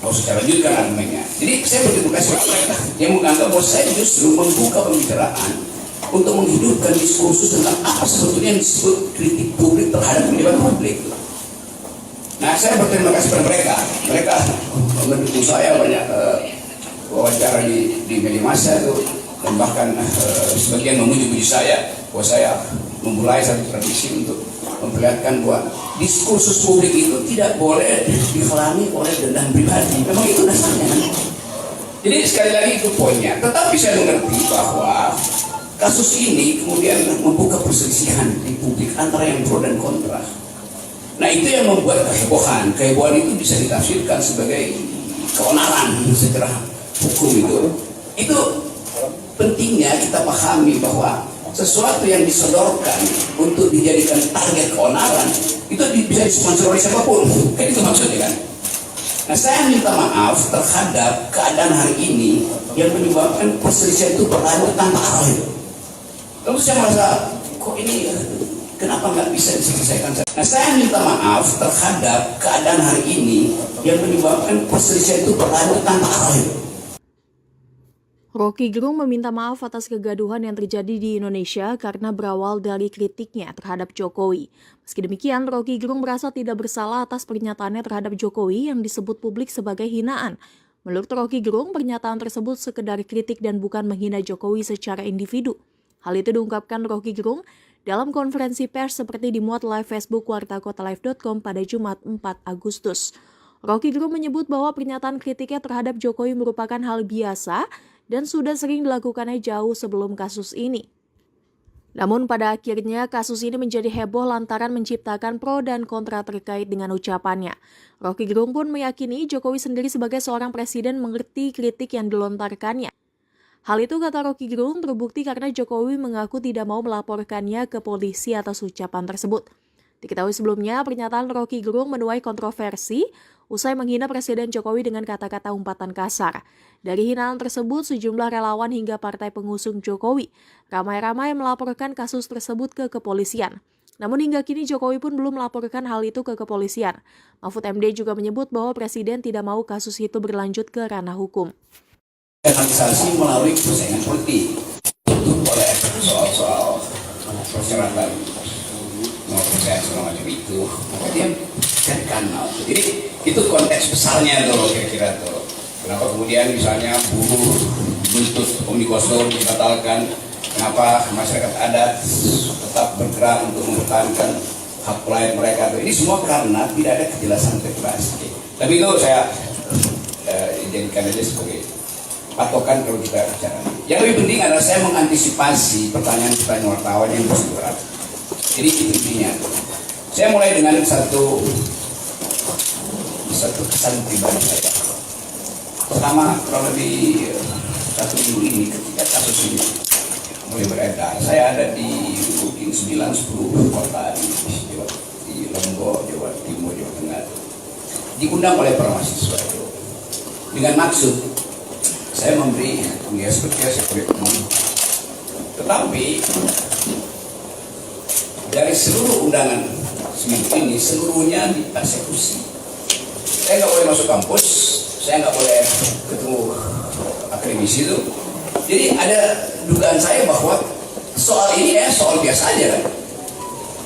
Kalau secara lanjutkan argumennya. Jadi saya berterima kasih kepada mereka yang menganggap bahwa saya justru membuka pembicaraan untuk menghidupkan diskursus tentang apa sebetulnya yang disebut kritik publik terhadap pejabat publik. Nah, saya berterima kasih kepada mereka. Mereka mendukung saya banyak wawancara di media massa itu, dan bahkan sebagian memuji-muji saya bahwa saya memulai satu tradisi untuk memperlihatkan bahwa diskursus publik itu tidak boleh dihalangi oleh dendam pribadi. Memang itu dasarnya. Jadi sekali lagi itu poinnya. Tetapi saya mengerti bahwa kasus ini kemudian membuka perselisihan di publik antara yang pro dan kontra. Nah, itu yang membuat kehebohan. Kehebohan itu bisa ditafsirkan sebagai keonaran secara hukum itu. Itu pentingnya kita pahami bahwa sesuatu yang disodorkan untuk dijadikan target keonaran itu bisa disponsor oleh siapapun. Kan itu maksudnya kan. Nah, saya minta maaf terhadap keadaan hari ini yang menyebabkan perselisihan itu berlanjut tanpa arah itu. Lalu saya merasa kok ini Kenapa nggak bisa diselesaikan? Nah, saya minta maaf terhadap keadaan hari ini yang menyebabkan perselisihan itu berlanjut tanpa akhir. Roky Gerung meminta maaf atas kegaduhan yang terjadi di Indonesia karena berawal dari kritiknya terhadap Jokowi. Meski demikian, Roky Gerung merasa tidak bersalah atas pernyataannya terhadap Jokowi yang disebut publik sebagai hinaan. Menurut Roky Gerung, pernyataan tersebut sekedar kritik dan bukan menghina Jokowi secara individu. Hal itu diungkapkan Roky Gerung dalam konferensi pers seperti dimuat live Facebook wartakotalive.com pada Jumat 4 Agustus. Roky Gerung menyebut bahwa pernyataan kritiknya terhadap Jokowi merupakan hal biasa dan sudah sering dilakukannya jauh sebelum kasus ini. Namun pada akhirnya kasus ini menjadi heboh lantaran menciptakan pro dan kontra terkait dengan ucapannya. Roky Gerung pun meyakini Jokowi sendiri sebagai seorang presiden mengerti kritik yang dilontarkannya. Hal itu, kata Roky Gerung, terbukti karena Jokowi mengaku tidak mau melaporkannya ke polisi atas ucapan tersebut. Diketahui sebelumnya, pernyataan Roky Gerung menuai kontroversi usai menghina Presiden Jokowi dengan kata-kata umpatan kasar. Dari hinaan tersebut, sejumlah relawan hingga partai pengusung Jokowi ramai-ramai melaporkan kasus tersebut ke kepolisian. Namun hingga kini Jokowi pun belum melaporkan hal itu ke kepolisian. Mahfud MD juga menyebut bahwa Presiden tidak mau kasus itu berlanjut ke ranah hukum. Organisasi melalui persaingan politik oleh soal-soal persyaratan saya segala macam itu, maka dia cari kanal. Jadi itu konteks besarnya tuh kira-kira tuh. Kenapa kemudian misalnya buruh menuntut Omnibus Law dibatalkan? Kenapa masyarakat adat tetap bergerak untuk mempertahankan hak rakyat mereka tuh? Ini semua karena tidak ada kejelasan regulasi. Tapi itu saya jadikan aja sebagai patokan kalau kita bicara. Yang lebih penting adalah saya mengantisipasi pertanyaan-pertanyaan wartawan yang berat. Jadi itu intinya. Saya mulai dengan satu kesan pribadi saya. Pertama, kalau di 1 minggu ini ketika kasus ini mulai beredar, saya ada di mungkin 9-10 kota di Lombok, Jawa Timur, Jawa Tengah, diundang oleh para mahasiswa itu dengan maksud saya memberi seperti tetapi dari seluruh undangan seminggu ini seluruhnya dipersekusi. Saya nggak boleh masuk kampus, saya nggak boleh ketemu akademisi itu. Jadi ada dugaan saya bahwa soal ini soal biasa aja kan.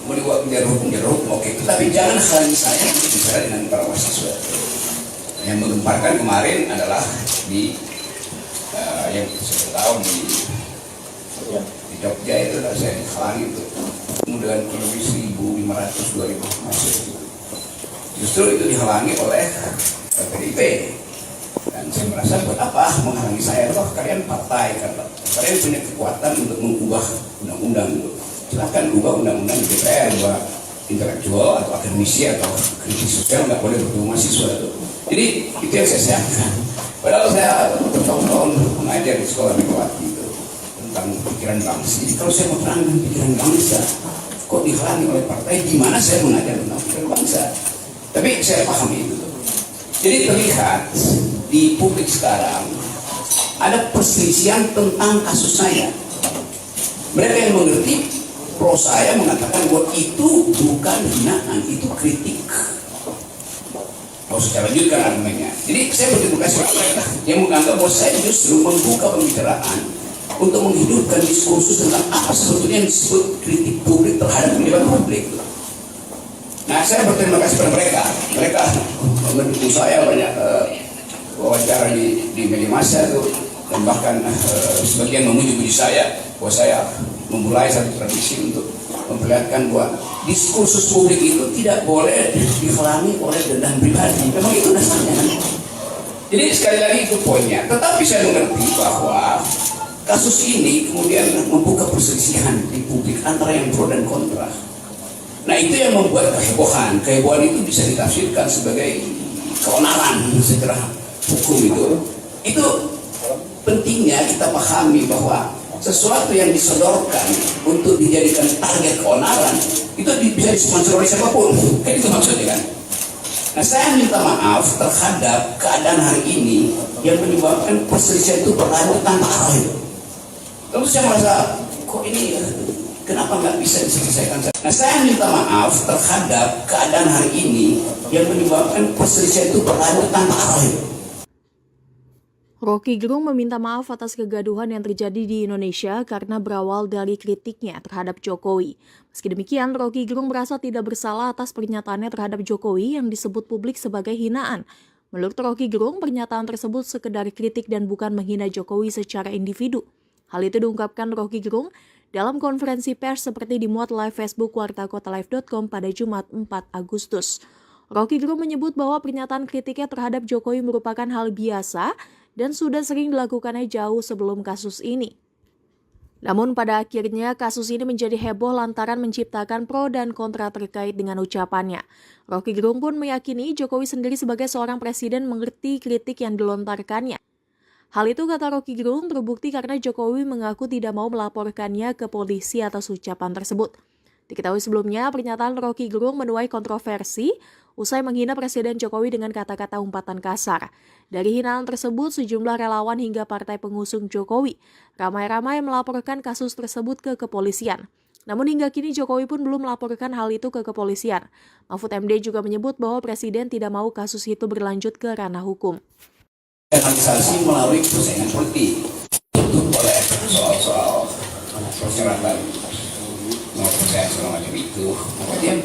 Mau dibuat menjadi hukum, oke. Tetapi jangan halangi saya untuk bicara dengan para mahasiswa. Yang menggemparkan kemarin adalah di yang saya tahu di Jogja itu saya dihalangi untuk dengan kurang lebih 1.500-2.000 mahasiswa. Justru itu dihalangi oleh PDIP. Dan saya merasa buat apa menghalangi saya? Toh kalian partai, kalian punya kekuatan untuk mengubah undang-undang. Silakan ubah undang-undang di DPR, bahwa intelektual atau akademisi atau kritis sosial nggak boleh bertemu mahasiswa itu. Jadi itu yang saya sayangkan. Padahal saya bertahun-tahun mengajar di sekolah Megawati itu tentang pikiran bangsa. Jadi kalau saya mau terangkan pikiran bangsa, kok dihalangi oleh partai? Gimana saya mengajar tentang pikiran bangsa? Tapi saya paham itu. Jadi terlihat di publik sekarang ada perselisihan tentang kasus saya. Mereka yang mengerti pro saya mengatakan bahwa itu bukan hinaan, itu kritik. Kalau secara lanjutkan argumennya. Jadi saya berterima kasih kepada mereka yang menganggap bahwa saya justru membuka pembicaraan untuk menghidupkan diskursus tentang apa sebetulnya yang disebut kritik publik terhadap pejabat publik. Nah, saya berterima kasih kepada mereka. Mereka mendukung saya banyak wawancara di media massa itu, dan bahkan sebagian memuji-muji saya bahwa saya memulai satu tradisi untuk memperlihatkan bahwa diskursus publik itu tidak boleh dihalangi oleh dendam pribadi. Memang itu dasarnya. Jadi sekali lagi itu poinnya. Tetapi saya mengerti bahwa kasus ini kemudian membuka perselisihan di publik antara yang pro dan kontra. Nah, itu yang membuat kehebohan. Kehebohan itu bisa ditafsirkan sebagai keonaran secara hukum itu. Itu pentingnya kita pahami bahwa sesuatu yang disodorkan untuk dijadikan target keonaran itu bisa disponsor oleh siapapun. Kan itu maksudnya kan. Nah, saya minta maaf terhadap keadaan hari ini yang menyebabkan perselisihan itu berlanjut tanpa akhir. Lalu saya merasa kok ini Kenapa nggak bisa diselesaikan? Nah, saya minta maaf terhadap keadaan hari ini yang menyebabkan perselisihan itu berlanjut tanpa arah. Roky Gerung meminta maaf atas kegaduhan yang terjadi di Indonesia karena berawal dari kritiknya terhadap Jokowi. Meski demikian, Roky Gerung merasa tidak bersalah atas pernyataannya terhadap Jokowi yang disebut publik sebagai hinaan. Menurut Roky Gerung, pernyataan tersebut sekedar kritik dan bukan menghina Jokowi secara individu. Hal itu diungkapkan Roky Gerung dalam konferensi pers seperti dimuat live Facebook wartakotalive.com pada Jumat 4 Agustus. Roky Gerung menyebut bahwa pernyataan kritiknya terhadap Jokowi merupakan hal biasa dan sudah sering dilakukannya jauh sebelum kasus ini. Namun pada akhirnya kasus ini menjadi heboh lantaran menciptakan pro dan kontra terkait dengan ucapannya. Roky Gerung pun meyakini Jokowi sendiri sebagai seorang presiden mengerti kritik yang dilontarkannya. Hal itu kata Roky Gerung terbukti karena Jokowi mengaku tidak mau melaporkannya ke polisi atas ucapan tersebut. Diketahui sebelumnya, pernyataan Roky Gerung menuai kontroversi usai menghina Presiden Jokowi dengan kata-kata umpatan kasar. Dari hinaan tersebut, sejumlah relawan hingga partai pengusung Jokowi ramai-ramai melaporkan kasus tersebut ke kepolisian. Namun hingga kini Jokowi pun belum melaporkan hal itu ke kepolisian. Mahfud MD juga menyebut bahwa Presiden tidak mau kasus itu berlanjut ke ranah hukum. Kanalisasi melalui persaingan politik itu oleh soal-soal persyaratan mau percaya segala macam itu, maka dia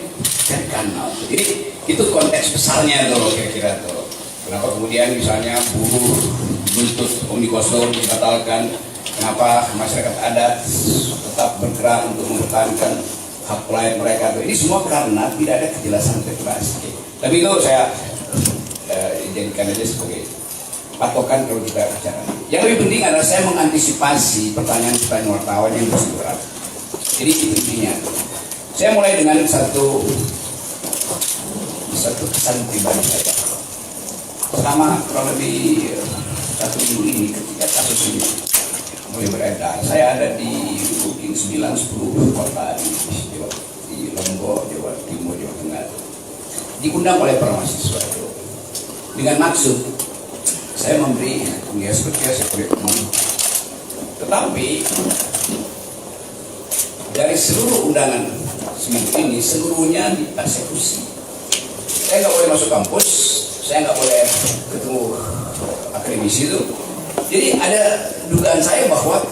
cari kanal. Jadi itu konteks besarnya tuh kira-kira tuh. Kenapa kemudian misalnya buruh menuntut Omnibus Law dibatalkan? Kenapa masyarakat adat tetap bergerak untuk mempertahankan hak rakyat mereka? Ini semua karena tidak ada kejelasan regulasi. Tapi itu saya jadikan aja sebagai patokan kalau kita bicara. Yang lebih penting adalah saya mengantisipasi pertanyaan-pertanyaan wartawan yang bersifat. Jadi itu intinya. Saya mulai dengan satu kesan pribadi saya. Pertama, kurang lebih 1 minggu ini ketika kasus ini mulai beredar, saya ada di mungkin 9-10 kota di Lombok, Jawa Timur, Jawa Tengah, diundang oleh para mahasiswa itu dengan maksud saya memberi seperti umum. Tetapi dari seluruh undangan seminggu ini seluruhnya dipersekusi. Saya nggak boleh masuk kampus, saya nggak boleh ketemu akademisi itu. Jadi ada dugaan saya bahwa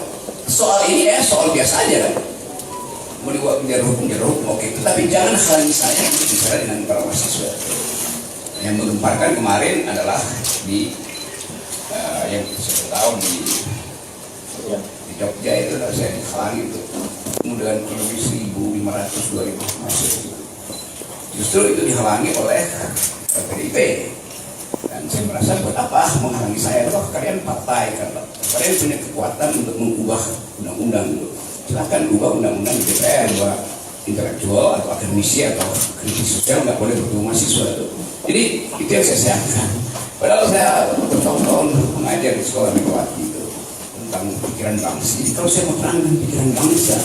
soal ini soal biasa aja kan. Mau dibuat menjadi hukum, oke. Tetapi jangan halangi saya untuk bicara dengan para mahasiswa. Yang menggemparkan kemarin adalah di yang saya tahu di Jogja itu saya dihalangi itu kemudian lebih 1.500-2.000 mahasiswa. Justru itu dihalangi oleh PDIP. Dan saya merasa buat apa menghalangi saya? Toh kalian partai kan, kalian punya kekuatan untuk mengubah undang-undang itu. Silahkan ubah undang-undang di DPR bahwa intelektual atau akademisi atau kritis sosial nggak boleh bertemu mahasiswa itu. Jadi itu yang saya sayangkan. Padahal saya bertahun-tahun mengajar di sekolah Megawati itu tentang pikiran bangsa. Jadi kalau saya mau terangkan pikiran bangsa,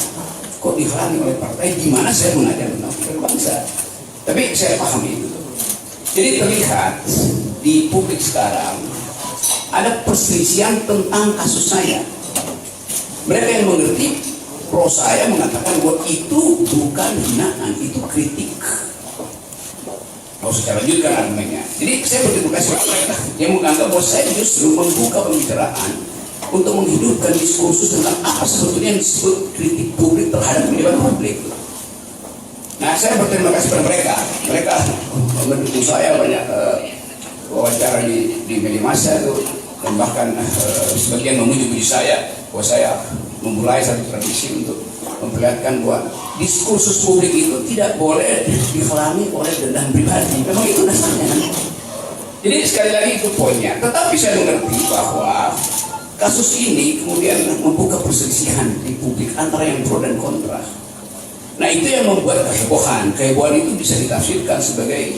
kok dihalangi oleh partai? Gimana saya mengajar tentang pikiran bangsa? Tapi saya pahami itu. Jadi terlihat di publik sekarang ada perselisihan tentang kasus saya. Mereka yang mengerti pro saya mengatakan bahwa itu bukan hinaan, itu kritik. Mau saya lanjutkan argumennya. Jadi saya berterima kasih kepada mereka yang menganggap bahwa saya justru membuka pembicaraan untuk menghidupkan diskursus tentang apa sebetulnya yang disebut kritik publik terhadap pejabat publik. Nah, saya berterima kasih kepada mereka. Mereka mendukung saya banyak wawancara di media massa itu, dan bahkan sebagian memuji saya bahwa saya memulai satu tradisi untuk memperlihatkan bahwa diskursus publik itu tidak boleh dihalangi oleh dendam pribadi. Memang itu dasarnya. Jadi sekali lagi itu poinnya. Tetapi saya mengerti bahwa kasus ini kemudian membuka perselisihan di publik antara yang pro dan kontra. Nah, itu yang membuat kehebohan. Kehebohan itu bisa ditafsirkan sebagai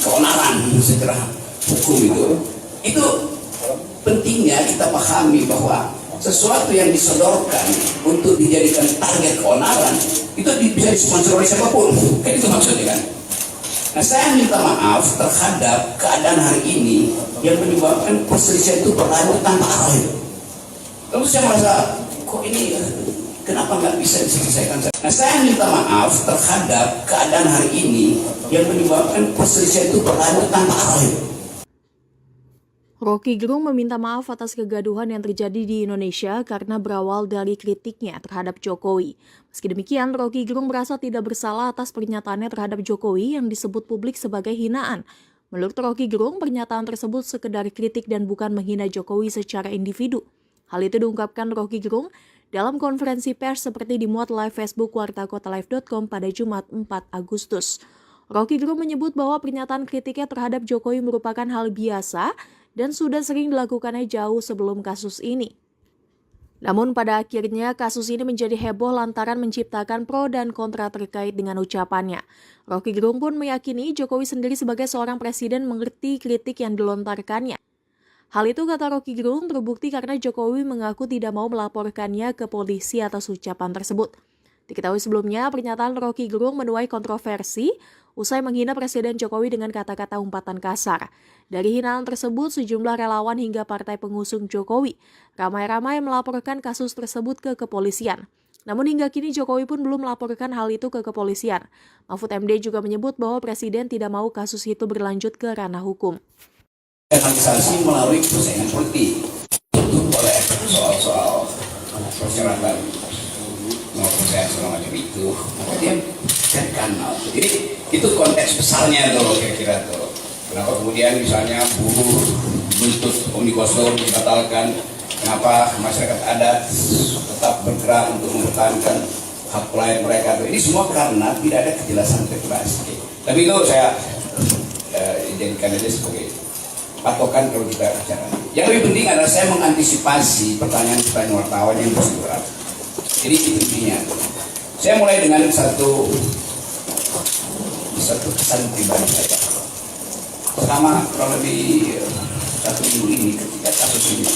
keonaran secara hukum itu. Itu pentingnya kita pahami bahwa sesuatu yang disodorkan untuk dijadikan target keonaran itu bisa disponsor oleh siapapun. Kan itu maksudnya kan. Nah, saya minta maaf terhadap keadaan hari ini yang menyebabkan perselisihan itu berlanjut tanpa arah. Lalu saya merasa kok ini Kenapa nggak bisa diselesaikan? Nah, saya minta maaf terhadap keadaan hari ini yang menyebabkan perselisihan itu berlanjut tanpa arah. Roky Gerung meminta maaf atas kegaduhan yang terjadi di Indonesia karena berawal dari kritiknya terhadap Jokowi. Meski demikian, Roky Gerung merasa tidak bersalah atas pernyataannya terhadap Jokowi yang disebut publik sebagai hinaan. Menurut Roky Gerung, pernyataan tersebut sekedar kritik dan bukan menghina Jokowi secara individu. Hal itu diungkapkan Roky Gerung dalam konferensi pers seperti dimuat live Facebook wartakotalive.com pada Jumat 4 Agustus. Roky Gerung menyebut bahwa pernyataan kritiknya terhadap Jokowi merupakan hal biasa dan sudah sering dilakukannya jauh sebelum kasus ini. Namun pada akhirnya kasus ini menjadi heboh lantaran menciptakan pro dan kontra terkait dengan ucapannya. Roky Gerung pun meyakini Jokowi sendiri sebagai seorang presiden mengerti kritik yang dilontarkannya. Hal itu, kata Roky Gerung, terbukti karena Jokowi mengaku tidak mau melaporkannya ke polisi atas ucapan tersebut. Diketahui sebelumnya, pernyataan Roky Gerung menuai kontroversi usai menghina Presiden Jokowi dengan kata-kata umpatan kasar. Dari hinaan tersebut, sejumlah relawan hingga partai pengusung Jokowi ramai-ramai melaporkan kasus tersebut ke kepolisian. Namun hingga kini Jokowi pun belum melaporkan hal itu ke kepolisian. Mahfud MD juga menyebut bahwa Presiden tidak mau kasus itu berlanjut ke ranah hukum. Organisasi melalui persaingan politik oleh soal-soal persyaratan mau percaya segala macam itu, maka dia kan jadi itu konteks besarnya tuh kira-kira tuh. Kenapa kemudian misalnya buruh menuntut Omnibus Law dibatalkan, kenapa masyarakat adat tetap bergerak untuk mempertahankan hak pelayan mereka tuh. Ini semua karena tidak ada kejelasan regulasi. Tapi itu saya jadikan aja sebagai patokan kalau kita bicara. Yang lebih penting adalah saya mengantisipasi pertanyaan-pertanyaan wartawan yang bersifat. Jadi intinya, saya mulai dengan satu kesan pribadi saya. Pertama, kalau lebih 1 minggu ini ketika kasus ini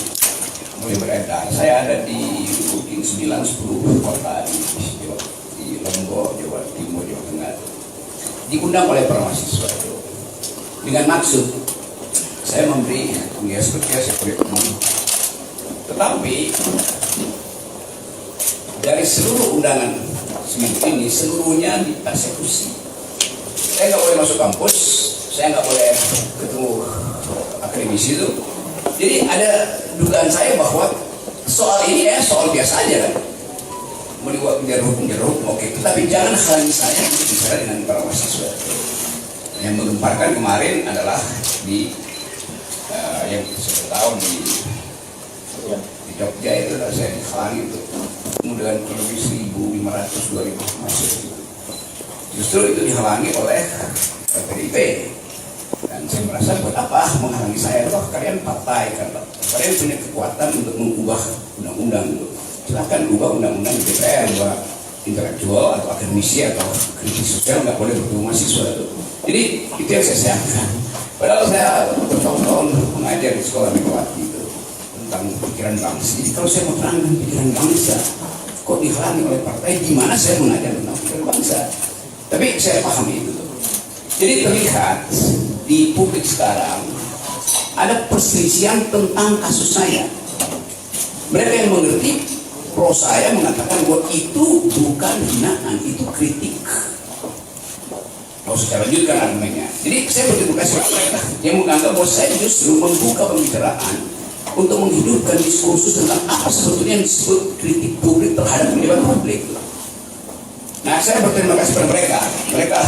mulai beredar, saya ada di mungkin 9-10 kota di Lombok, Jawa Timur, Jawa Tengah, diundang oleh para mahasiswa itu dengan maksud saya memberi seperti tetapi dari seluruh undangan seminggu ini seluruhnya dipersekusi. Saya nggak boleh masuk kampus, saya nggak boleh ketemu akademisi itu. Jadi ada dugaan saya bahwa soal ini soal biasa aja kan. Mau dibuat biar hukum, oke. Tetapi jangan halangi saya untuk bicara dengan para mahasiswa. Yang menggemparkan kemarin adalah di yang saya tahu di Jogja itu saya dihalangi untuk kemudian kurang lebih 1.500-2.000 mahasiswa. Justru itu dihalangi oleh PDIP. Dan saya merasa buat apa menghalangi saya? Toh kalian partai kan, kalian punya kekuatan untuk mengubah undang-undang itu. Silakan ubah undang-undang di DPR bahwa intelektual atau akademisi atau kritis sosial nggak boleh bertemu mahasiswa itu. Jadi itu yang saya sayangkan. Padahal saya bertahun-tahun mengajar di sekolah Megawati itu tentang pikiran bangsa. Jadi kalau saya mau terangkan pikiran bangsa, kok dihalangi oleh partai? Gimana saya mengajar tentang pikiran bangsa? Tapi saya pahami itu. Jadi terlihat di publik sekarang ada perselisihan tentang kasus saya. Mereka yang mengerti pro saya mengatakan bahwa itu bukan hinaan, itu kritik. Kalau secara lanjutkan argumennya. Jadi saya berterima kasih kepada mereka yang menganggap bahwa saya justru membuka pembicaraan untuk menghidupkan diskursus tentang apa sebetulnya yang disebut kritik publik terhadap pejabat publik. Nah, saya berterima kasih kepada mereka. Mereka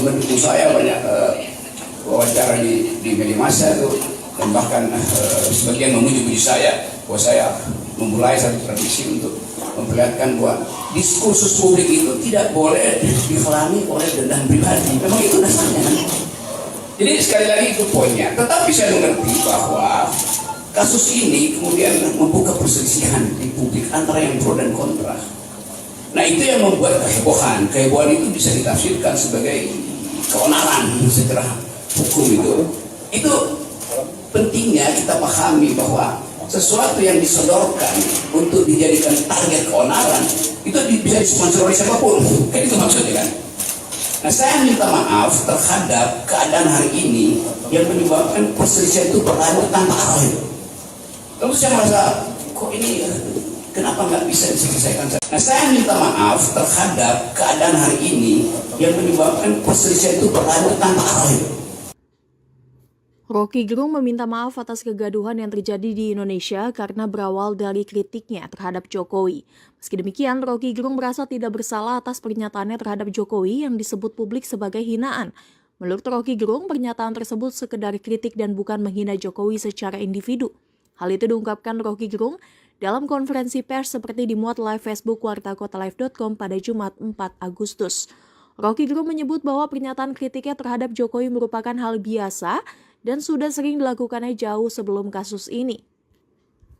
mendukung saya banyak wawancara di media massa itu, dan bahkan sebagian memuji-muji saya bahwa saya memulai satu tradisi untuk memperlihatkan bahwa diskursus publik itu tidak boleh dihalangi oleh dendam pribadi. Memang itu dasarnya. Jadi sekali lagi itu poinnya. Tetapi saya mengerti bahwa kasus ini kemudian membuka perselisihan di publik antara yang pro dan kontra. Nah, itu yang membuat kehebohan. Kehebohan itu bisa ditafsirkan sebagai keonaran secara hukum itu. Itu pentingnya kita pahami bahwa sesuatu yang disodorkan untuk dijadikan target keonaran itu bisa disponsor oleh siapapun. Kan itu maksudnya kan. Nah, saya minta maaf terhadap keadaan hari ini yang menyebabkan perselisihan itu berlanjut tanpa arah itu. Lalu saya merasa kok ini Kenapa nggak bisa diselesaikan? Nah, saya minta maaf terhadap keadaan hari ini yang menyebabkan perselisihan itu berlanjut tanpa arah. Roky Gerung meminta maaf atas kegaduhan yang terjadi di Indonesia karena berawal dari kritiknya terhadap Jokowi. Meski demikian, Roky Gerung merasa tidak bersalah atas pernyataannya terhadap Jokowi yang disebut publik sebagai hinaan. Menurut Roky Gerung, pernyataan tersebut sekedar kritik dan bukan menghina Jokowi secara individu. Hal itu diungkapkan Roky Gerung dalam konferensi pers seperti dimuat live Facebook wartakotalive.com pada Jumat 4 Agustus. Roky Gerung menyebut bahwa pernyataan kritiknya terhadap Jokowi merupakan hal biasa dan sudah sering dilakukannya jauh sebelum kasus ini.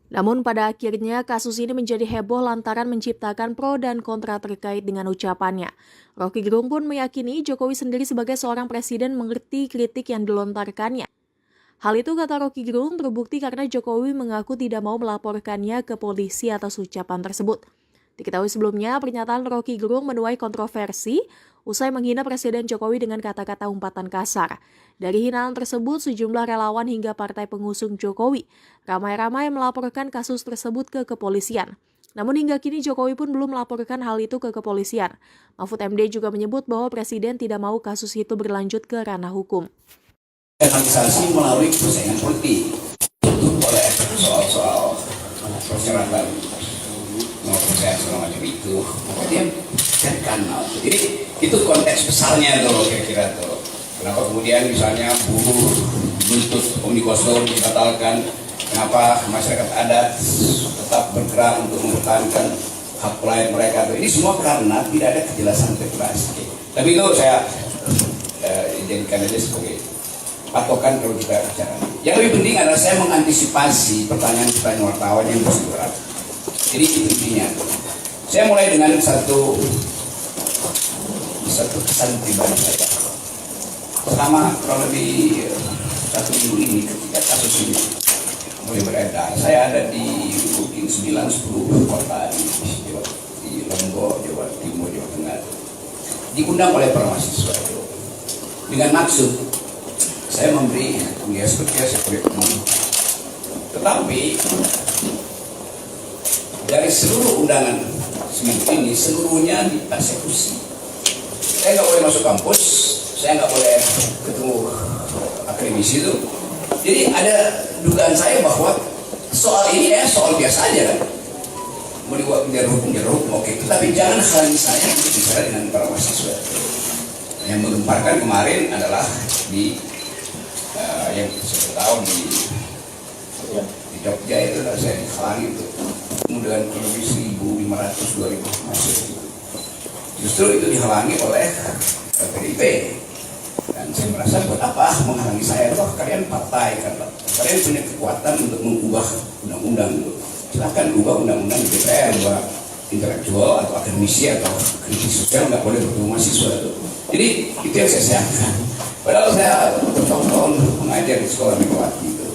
Namun pada akhirnya kasus ini menjadi heboh lantaran menciptakan pro dan kontra terkait dengan ucapannya. Roky Gerung pun meyakini Jokowi sendiri sebagai seorang presiden mengerti kritik yang dilontarkannya. Hal itu, kata Roky Gerung, terbukti karena Jokowi mengaku tidak mau melaporkannya ke polisi atas ucapan tersebut. Diketahui sebelumnya, pernyataan Roky Gerung menuai kontroversi usai menghina Presiden Jokowi dengan kata-kata umpatan kasar. Dari hinaan tersebut, sejumlah relawan hingga partai pengusung Jokowi ramai-ramai melaporkan kasus tersebut ke kepolisian. Namun hingga kini Jokowi pun belum melaporkan hal itu ke kepolisian. Mahfud MD juga menyebut bahwa Presiden tidak mau kasus itu berlanjut ke ranah hukum. Organisasi melalui persaingan politik oleh soal-soal persyaratan saya segala macam itu, dia carikan. Jadi itu konteks besarnya tuh kira-kira tuh. Kenapa kemudian misalnya buruh menuntut Omnibus Law dibatalkan? Kenapa masyarakat adat tetap bergerak untuk mempertahankan hak rakyat mereka tuh? Ini semua karena tidak ada kejelasan regulasi. Tapi itu saya jadikan aja sebagai patokan kalau kita bicara. Yang lebih penting adalah saya mengantisipasi pertanyaan-pertanyaan wartawan yang berat. Jadi itu intinya. Saya mulai dengan satu kesan pribadi saja. Pertama, kalau lebih 1 minggu ini ketika kasus ini mulai beredar, saya ada di mungkin 9-10 kota di Lombok, Jawa Timur, Jawa Tengah, diundang oleh para mahasiswa itu dengan maksud saya memberi seperti tetapi dari seluruh undangan seminggu ini seluruhnya dipersekusi. Saya nggak boleh masuk kampus, saya nggak boleh ketemu akademisi itu. Jadi ada dugaan saya bahwa soal ini soal biasa aja kan. Mau dibuat penjara hukum, oke. Tetapi jangan halangi saya untuk bicara dengan para mahasiswa. Yang menggemparkan kemarin adalah di yang saya tahu di Jogja itu saya dihalangi untuk kemudian lebih 1.500-2.000 mahasiswa. Justru itu dihalangi oleh PDIP. Dan saya merasa buat apa menghalangi saya? Toh kalian partai kan, kalian punya kekuatan untuk mengubah undang-undang itu. Silakan ubah undang-undang di DPR, buat intelektual atau akademisi atau kritis sosial nggak boleh bertemu mahasiswa itu. Jadi itu yang saya sayangkan. Padahal saya bertahun-tahun mengajar di sekolah Megawati itu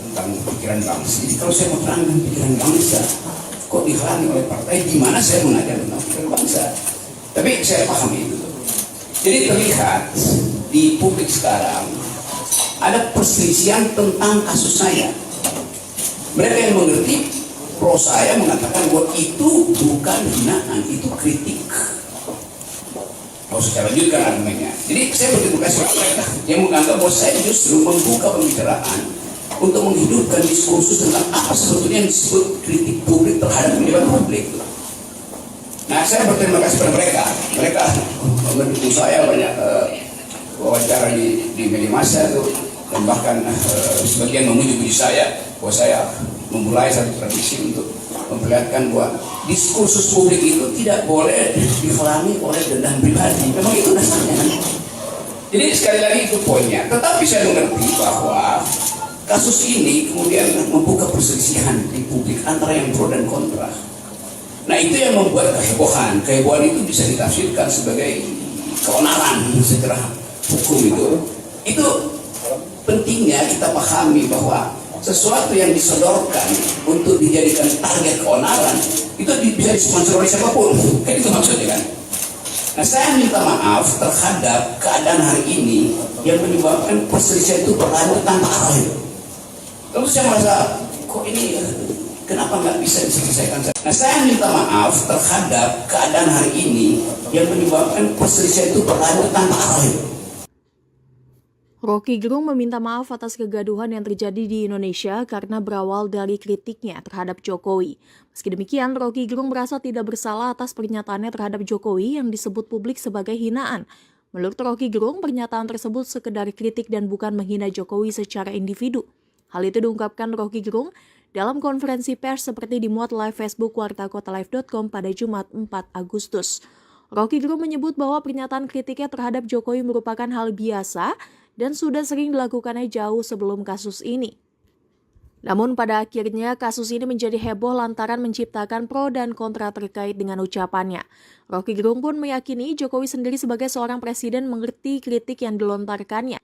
tentang pikiran bangsa. Jadi kalau saya mau terangkan pikiran bangsa, kok dihalangi oleh partai? Di mana saya mengajar tentang pikiran bangsa? Tapi saya paham itu. Jadi terlihat di publik sekarang ada perselisihan tentang kasus saya. Mereka yang mengerti pro saya mengatakan bahwa itu bukan hinaan, itu kritik. Kalau secara lanjutkan argumennya. Jadi saya berterima kasih kepada mereka yang menganggap bahwa saya justru membuka pembicaraan untuk menghidupkan diskursus tentang apa sebetulnya yang disebut kritik publik terhadap pejabat publik. Nah, saya berterima kasih kepada mereka. Mereka mendukung saya banyak wawancara di media massa itu, dan bahkan sebagian memuji-muji saya bahwa saya memulai satu tradisi untuk memperlihatkan bahwa diskursus publik itu tidak boleh dihalangi oleh dendam pribadi. Memang itu dasarnya kan? Jadi sekali lagi itu poinnya. Tetapi saya mengerti bahwa kasus ini kemudian membuka perselisihan di publik antara yang pro dan kontra. Nah, itu yang membuat kehebohan. Kehebohan itu bisa ditafsirkan sebagai keonaran secara hukum itu. Itu pentingnya kita pahami bahwa sesuatu yang disodorkan untuk dijadikan target keonaran itu bisa disponsor oleh siapapun. Kan itu maksudnya kan. Nah, saya minta maaf terhadap keadaan hari ini yang menyebabkan perselisihan itu berlanjut tanpa arah. Terus saya merasa kok ini Kenapa nggak bisa diselesaikan? Nah, saya minta maaf terhadap keadaan hari ini yang menyebabkan perselisihan itu berlanjut tanpa arah. Roky Gerung meminta maaf atas kegaduhan yang terjadi di Indonesia karena berawal dari kritiknya terhadap Jokowi. Meski demikian, Roky Gerung merasa tidak bersalah atas pernyataannya terhadap Jokowi yang disebut publik sebagai hinaan. Menurut Roky Gerung, pernyataan tersebut sekedar kritik dan bukan menghina Jokowi secara individu. Hal itu diungkapkan Roky Gerung dalam konferensi pers seperti dimuat live Facebook wartakotalive.com pada Jumat 4 Agustus. Roky Gerung menyebut bahwa pernyataan kritiknya terhadap Jokowi merupakan hal biasa dan sudah sering dilakukannya jauh sebelum kasus ini. Namun pada akhirnya kasus ini menjadi heboh lantaran menciptakan pro dan kontra terkait dengan ucapannya. Roky Gerung pun meyakini Jokowi sendiri sebagai seorang presiden mengerti kritik yang dilontarkannya.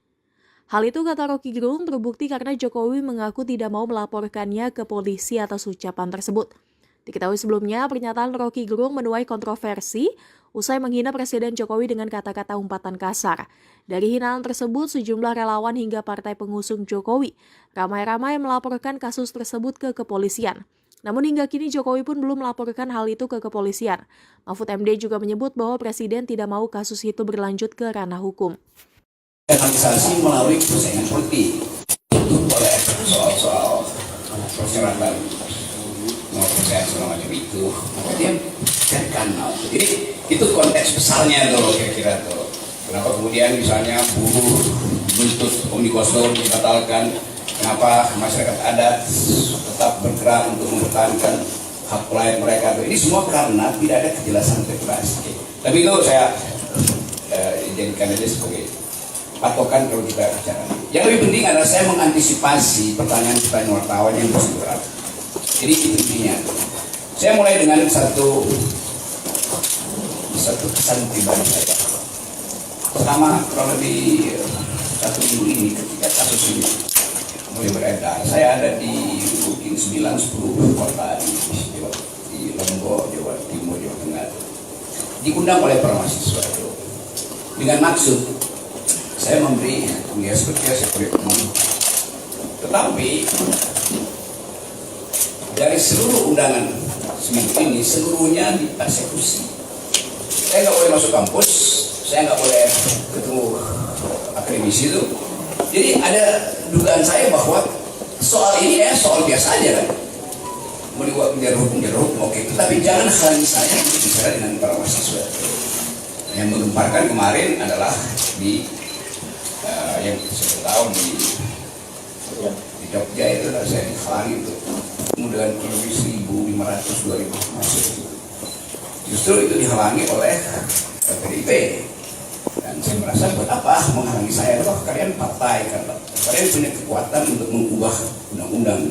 Hal itu kata Roky Gerung terbukti karena Jokowi mengaku tidak mau melaporkannya ke polisi atas ucapan tersebut. Diketahui sebelumnya, pernyataan Roky Gerung menuai kontroversi usai menghina Presiden Jokowi dengan kata-kata umpatan kasar. Dari hinaan tersebut, sejumlah relawan hingga partai pengusung Jokowi ramai-ramai melaporkan kasus tersebut ke kepolisian. Namun hingga kini Jokowi pun belum melaporkan hal itu ke kepolisian. Mahfud MD juga menyebut bahwa Presiden tidak mau kasus itu berlanjut ke ranah hukum. Kanalisasi melalui persaingan politik itu oleh soal-soal persyaratan mau percaya segala macam itu, maka dia cari kanal. Jadi itu konteks besarnya tuh kira-kira tuh. Kenapa kemudian misalnya buruh menuntut Omnibus Law dibatalkan, kenapa masyarakat adat tetap bergerak untuk mempertahankan hak rakyat mereka tuh. Ini semua karena tidak ada kejelasan regulasi. Tapi itu saya jadikan aja sebagai patokan kalau kita bicara. Yang lebih penting adalah saya mengantisipasi pertanyaan-pertanyaan wartawan yang berat. Jadi itu intinya. Saya mulai dengan satu kesan pribadi saya. Pertama, kurang lebih 1 minggu ini ketika kasus ini mulai beredar, saya ada di mungkin 9-10 kota di Lombok, Jawa Timur, Jawa Tengah, diundang oleh para mahasiswa itu dengan maksud saya memberi seperti umum. Tetapi dari seluruh undangan seminggu ini seluruhnya dipersekusi. Saya nggak boleh masuk kampus, saya nggak boleh ketemu akademisi itu. Jadi ada dugaan saya bahwa soal ini soal biasa aja kan. Mau dibuat menjadi hukum, oke. Tetapi jangan halangi saya untuk bicara dengan para mahasiswa. Yang menggemparkan kemarin adalah di yang saya tahu di Jogja itu saya dihalangi itu kemudian lebih 1.500-2.000 mahasiswa. Justru itu dihalangi oleh PDIP. Dan saya merasa buat apa menghalangi saya? Loh, kalian partai kan, kalian punya kekuatan untuk mengubah undang-undang.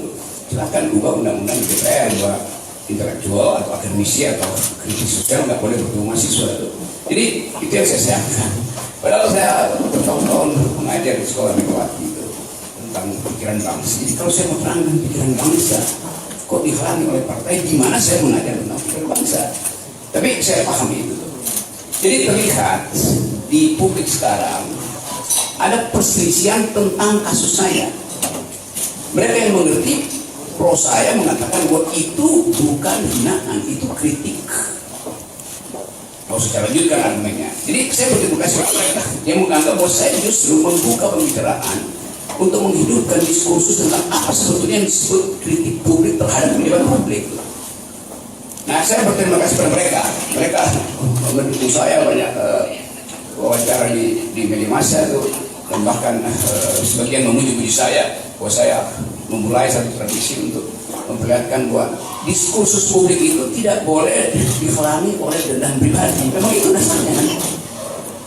Silahkan ubah undang-undang di DPR, buat intelektual atau akademisi atau kritis sosial nggak boleh bertemu mahasiswa itu. Jadi itu yang saya sayangkan. Padahal saya bertahun-tahun mengajar di sekolah Megawati itu tentang pikiran bangsa. Jadi kalau saya mau terangkan pikiran bangsa, kok dihalangi oleh partai? Gimana saya mengajar tentang pikiran bangsa? Tapi saya pahami itu. Jadi terlihat di publik sekarang ada perselisihan tentang kasus saya. Mereka yang mengerti pro saya mengatakan bahwa itu bukan hinaan, itu kritik. Mau saya lanjutkan argumennya. Jadi saya berterima kasih kepada mereka yang menganggap bahwa saya justru membuka pembicaraan untuk menghidupkan diskursus tentang apa sebetulnya yang disebut kritik publik terhadap kehidupan publik. Nah, saya berterima kasih kepada mereka. Mereka mendukung saya banyak wawancara di media massa itu, dan bahkan sebagian memuji-muji saya bahwa saya memulai satu tradisi untuk memperlihatkan bahwa diskursus publik itu tidak boleh dihalangi oleh dendam pribadi. Memang itu dasarnya kan.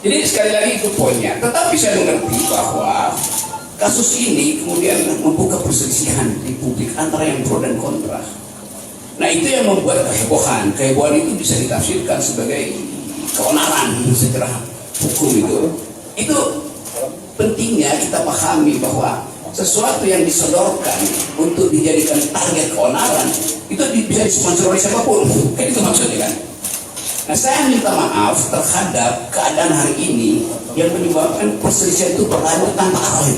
Jadi sekali lagi itu poinnya. Tetapi saya mengerti bahwa kasus ini kemudian membuka perselisihan di publik antara yang pro dan kontra. Nah, itu yang membuat kehebohan. Kehebohan itu bisa ditafsirkan sebagai keonaran secara hukum itu. Itu pentingnya kita pahami bahwa sesuatu yang disodorkan untuk dijadikan target keonaran itu bisa disponsor oleh siapapun. Kan itu maksudnya kan. Nah, saya minta maaf terhadap keadaan hari ini yang menyebabkan perselisihan itu berlanjut tanpa arah.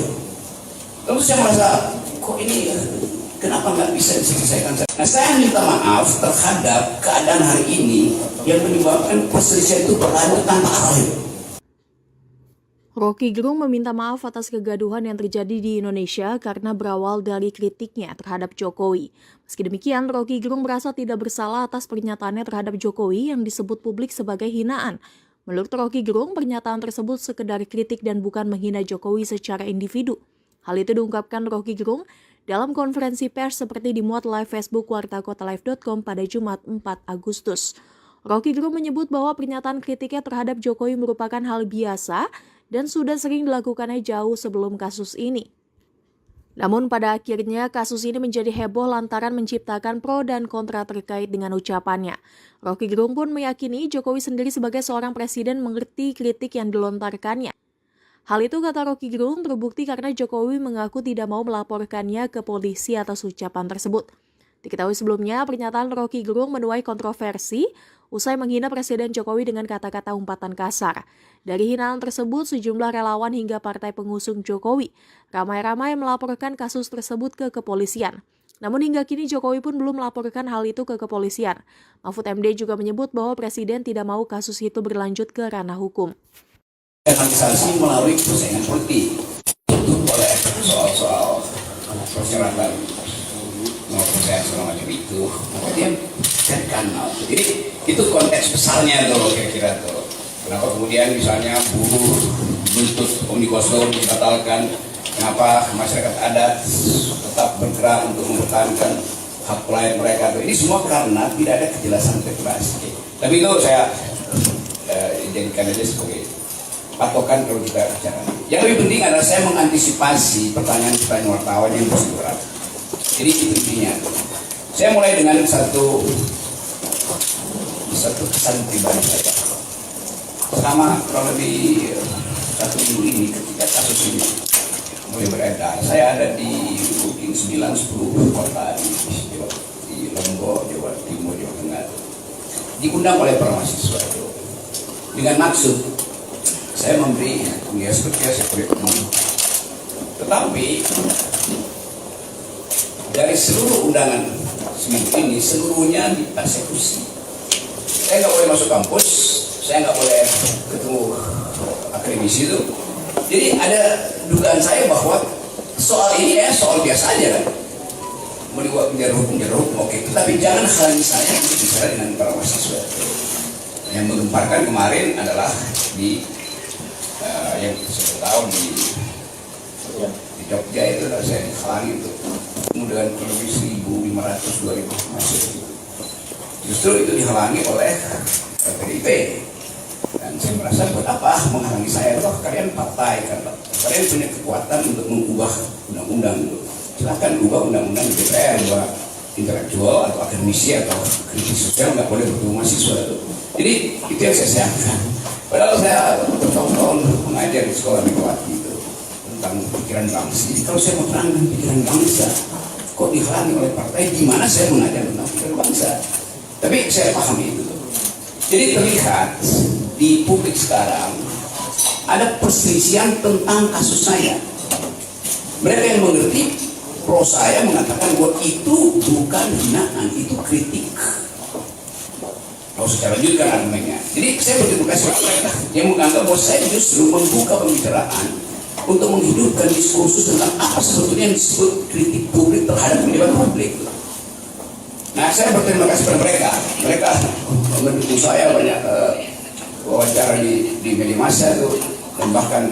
Lalu saya merasa kok ini Kenapa nggak bisa diselesaikan? Nah, saya minta maaf terhadap keadaan hari ini yang menyebabkan perselisihan itu berlanjut tanpa arah. Roky Gerung meminta maaf atas kegaduhan yang terjadi di Indonesia karena berawal dari kritiknya terhadap Jokowi. Meski demikian, Roky Gerung merasa tidak bersalah atas pernyataannya terhadap Jokowi yang disebut publik sebagai hinaan. Menurut Roky Gerung, pernyataan tersebut sekedar kritik dan bukan menghina Jokowi secara individu. Hal itu diungkapkan Roky Gerung dalam konferensi pers seperti dimuat live Facebook wartakotalive.com pada Jumat 4 Agustus. Roky Gerung menyebut bahwa pernyataan kritiknya terhadap Jokowi merupakan hal biasa dan sudah sering dilakukannya jauh sebelum kasus ini. Namun pada akhirnya kasus ini menjadi heboh lantaran menciptakan pro dan kontra terkait dengan ucapannya. Roky Gerung pun meyakini Jokowi sendiri sebagai seorang presiden mengerti kritik yang dilontarkannya. Hal itu, kata Roky Gerung, terbukti karena Jokowi mengaku tidak mau melaporkannya ke polisi atas ucapan tersebut. Diketahui sebelumnya, pernyataan Roky Gerung menuai kontroversi usai menghina Presiden Jokowi dengan kata-kata umpatan kasar. Dari hinaan tersebut, sejumlah relawan hingga partai pengusung Jokowi ramai-ramai melaporkan kasus tersebut ke kepolisian. Namun hingga kini Jokowi pun belum melaporkan hal itu ke kepolisian. Mahfud MD juga menyebut bahwa Presiden tidak mau kasus itu berlanjut ke ranah hukum. Organisasi melalui persaingan politik tutup oleh soal-soal persyaratan mau percaya segala macam itu, maka dia kan jadi itu konteks besarnya tuh kira-kira tuh. Kenapa kemudian misalnya buruh menuntut Omnibus Law dibatalkan, kenapa masyarakat adat tetap bergerak untuk mempertahankan hak pelayan mereka tuh. Ini semua karena tidak ada kejelasan regulasi. Tapi itu saya jadikan aja sebagai patokan kalau kita bicara. Yang lebih penting adalah saya mengantisipasi pertanyaan-pertanyaan wartawan yang berat. Jadi itu intinya. Saya mulai dengan satu kesan pribadi saja. Selama kurang lebih 1 minggu ini ketika kasus ini mulai beredar, saya ada di mungkin 9-10 kota di Lombok, Jawa Timur, Jawa Tengah, diundang oleh para mahasiswa itu dengan maksud saya memberi seperti kurikulum. Tetapi dari seluruh undangan seminggu ini, seluruhnya dipersekusi. Saya nggak boleh masuk kampus, saya nggak boleh ketemu akademisi itu. Jadi ada dugaan saya bahwa soal ini soal biasa aja kan. Mau dibuat biar hukum, oke. Tetapi jangan halangi saya untuk bicara dengan para mahasiswa. Yang menggemparkan kemarin adalah di yang saya tahu di Jogja itu saya dihalangi untuk dengan kurang lebih 1.500-2.000 mahasiswa. Justru itu dihalangi oleh PDIP. Dan saya merasa buat apa menghalangi saya? Toh kalian partai kan, kalian punya kekuatan untuk mengubah undang-undang. Silakan ubah undang-undang di DPR bahwa intelektual atau akademisi atau kritis sosial nggak boleh bertemu mahasiswa itu. Jadi itu yang saya sayangkan. Padahal saya bertahun-tahun mengajar di sekolah Megawati itu tentang pikiran bangsa. Jadi kalau saya mau terangkan pikiran bangsa, kok dihalangi oleh partai? Gimana saya mengajar tentang pikiran bangsa? Tapi saya pahami itu. Jadi terlihat di publik sekarang ada perselisihan tentang kasus saya. Mereka yang mengerti pro saya mengatakan bahwa itu bukan hinaan, itu kritik. Kalau secara lanjut kan argumennya. Jadi saya berterima kasih kepada mereka yang menganggap bahwa saya justru membuka pembicaraan untuk menghidupkan diskursus tentang apa sebetulnya yang disebut kritik publik terhadap pejabat publik. Nah, saya berterima kasih kepada mereka. Mereka mendukung saya banyak wawancara di media massa itu, dan bahkan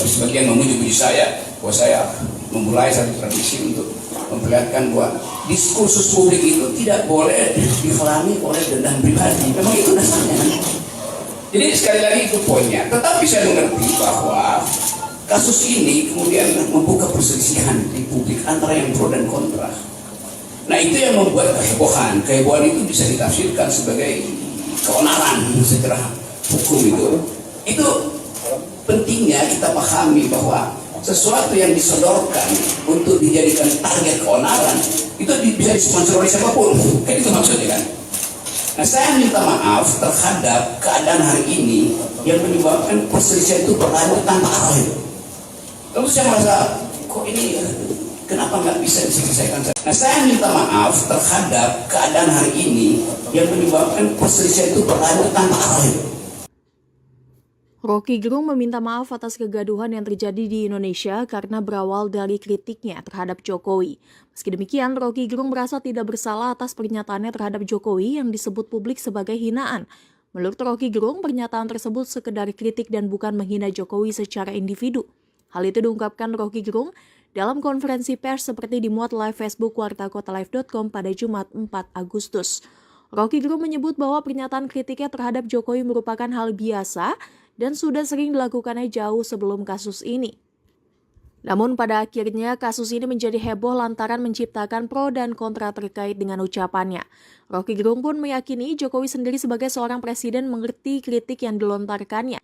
sebagian memuji-muji saya bahwa saya memulai satu tradisi untuk memperlihatkan bahwa diskursus publik itu tidak boleh dihalangi oleh dendam pribadi. Memang itu dasarnya. Jadi sekali lagi itu poinnya. Tetapi saya mengerti bahwa kasus ini kemudian membuka perselisihan di publik antara yang pro dan kontra. Nah, itu yang membuat kehebohan. Kehebohan itu bisa ditafsirkan sebagai keonaran secara hukum itu. Itu pentingnya kita pahami bahwa sesuatu yang disodorkan untuk dijadikan target keonaran itu bisa disponsor oleh siapapun. Kan itu maksudnya kan. Nah, saya minta maaf terhadap keadaan hari ini yang menyebabkan perselisihan itu berlanjut tanpa arah itu. Lalu saya merasa kok ini Kenapa nggak bisa diselesaikan? Nah, saya minta maaf terhadap keadaan hari ini yang menyebabkan perselisihan itu berlanjut tanpa akhir. Roky Gerung meminta maaf atas kegaduhan yang terjadi di Indonesia karena berawal dari kritiknya terhadap Jokowi. Meski demikian, Roky Gerung merasa tidak bersalah atas pernyataannya terhadap Jokowi yang disebut publik sebagai hinaan. Menurut Roky Gerung, pernyataan tersebut sekedar kritik dan bukan menghina Jokowi secara individu. Hal itu diungkapkan Roky Gerung dalam konferensi pers seperti dimuat live Facebook wartakotalive.com pada Jumat 4 Agustus. Roky Gerung menyebut bahwa pernyataan kritiknya terhadap Jokowi merupakan hal biasa dan sudah sering dilakukannya jauh sebelum kasus ini. Namun pada akhirnya kasus ini menjadi heboh lantaran menciptakan pro dan kontra terkait dengan ucapannya. Roky Gerung pun meyakini Jokowi sendiri sebagai seorang presiden mengerti kritik yang dilontarkannya.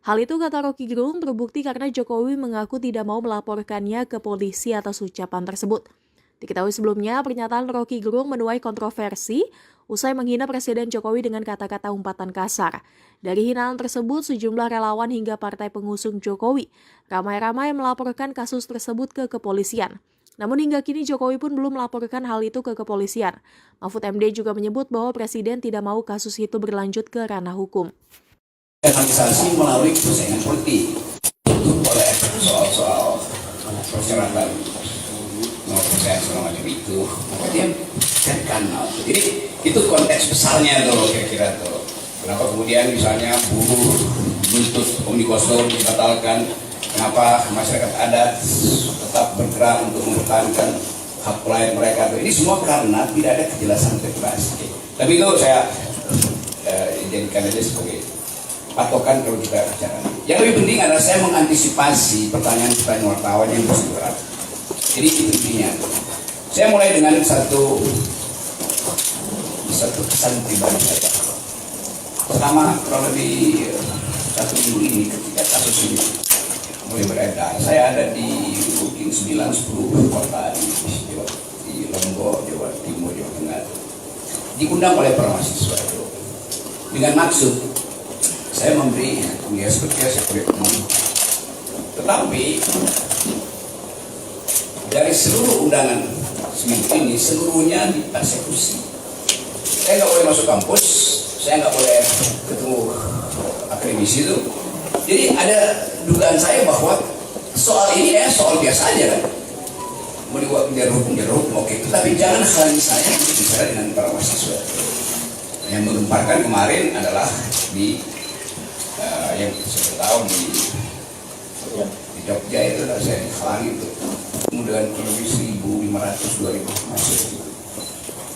Hal itu, kata Roky Gerung, terbukti karena Jokowi mengaku tidak mau melaporkannya ke polisi atas ucapan tersebut. Diketahui sebelumnya, pernyataan Roky Gerung menuai kontroversi usai menghina Presiden Jokowi dengan kata-kata umpatan kasar. Dari hinaan tersebut, sejumlah relawan hingga partai pengusung Jokowi ramai-ramai melaporkan kasus tersebut ke kepolisian. Namun hingga kini Jokowi pun belum melaporkan hal itu ke kepolisian. Mahfud MD juga menyebut bahwa Presiden tidak mau kasus itu berlanjut ke ranah hukum. Organisasi melalui persaingan politik oleh soal-soal persyaratan percaya segala macam itu, dia carikan. Jadi itu konteks besarnya tuh kira-kira tuh. Kenapa kemudian misalnya buruh menuntut Omnibus Law dibatalkan? Kenapa masyarakat adat tetap bergerak untuk mempertahankan hak rakyat mereka tuh? Ini semua karena tidak ada kejelasan regulasi. Tapi itu saya jadikan aja sebagai patokan kalau kita bicara. Yang lebih penting adalah saya mengantisipasi pertanyaan-pertanyaan wartawan yang bersumber. Jadi itu intinya. Saya mulai dengan satu kesan pribadi saja. Pertama, kalau di 1 minggu ini ketika kasus ini mulai beredar, saya ada di mungkin 9-10 kota di Lombok, Jawa Timur, Jawa Tengah, diundang oleh para mahasiswa itu dengan maksud saya memberi seperti tetapi dari seluruh undangan seminggu ini seluruhnya dipersekusi. Saya nggak boleh masuk kampus, saya nggak boleh ketemu akademisi itu. Jadi ada dugaan saya bahwa soal ini soal biasa aja kan. Mau dibuat penjara hukum, oke. Tetapi jangan halangi saya untuk bicara dengan para mahasiswa. Yang menggemparkan kemarin adalah di yang saya tahu di Jogja itu saya dihalangi untuk kemudian lebih 1.500-2.000 mahasiswa.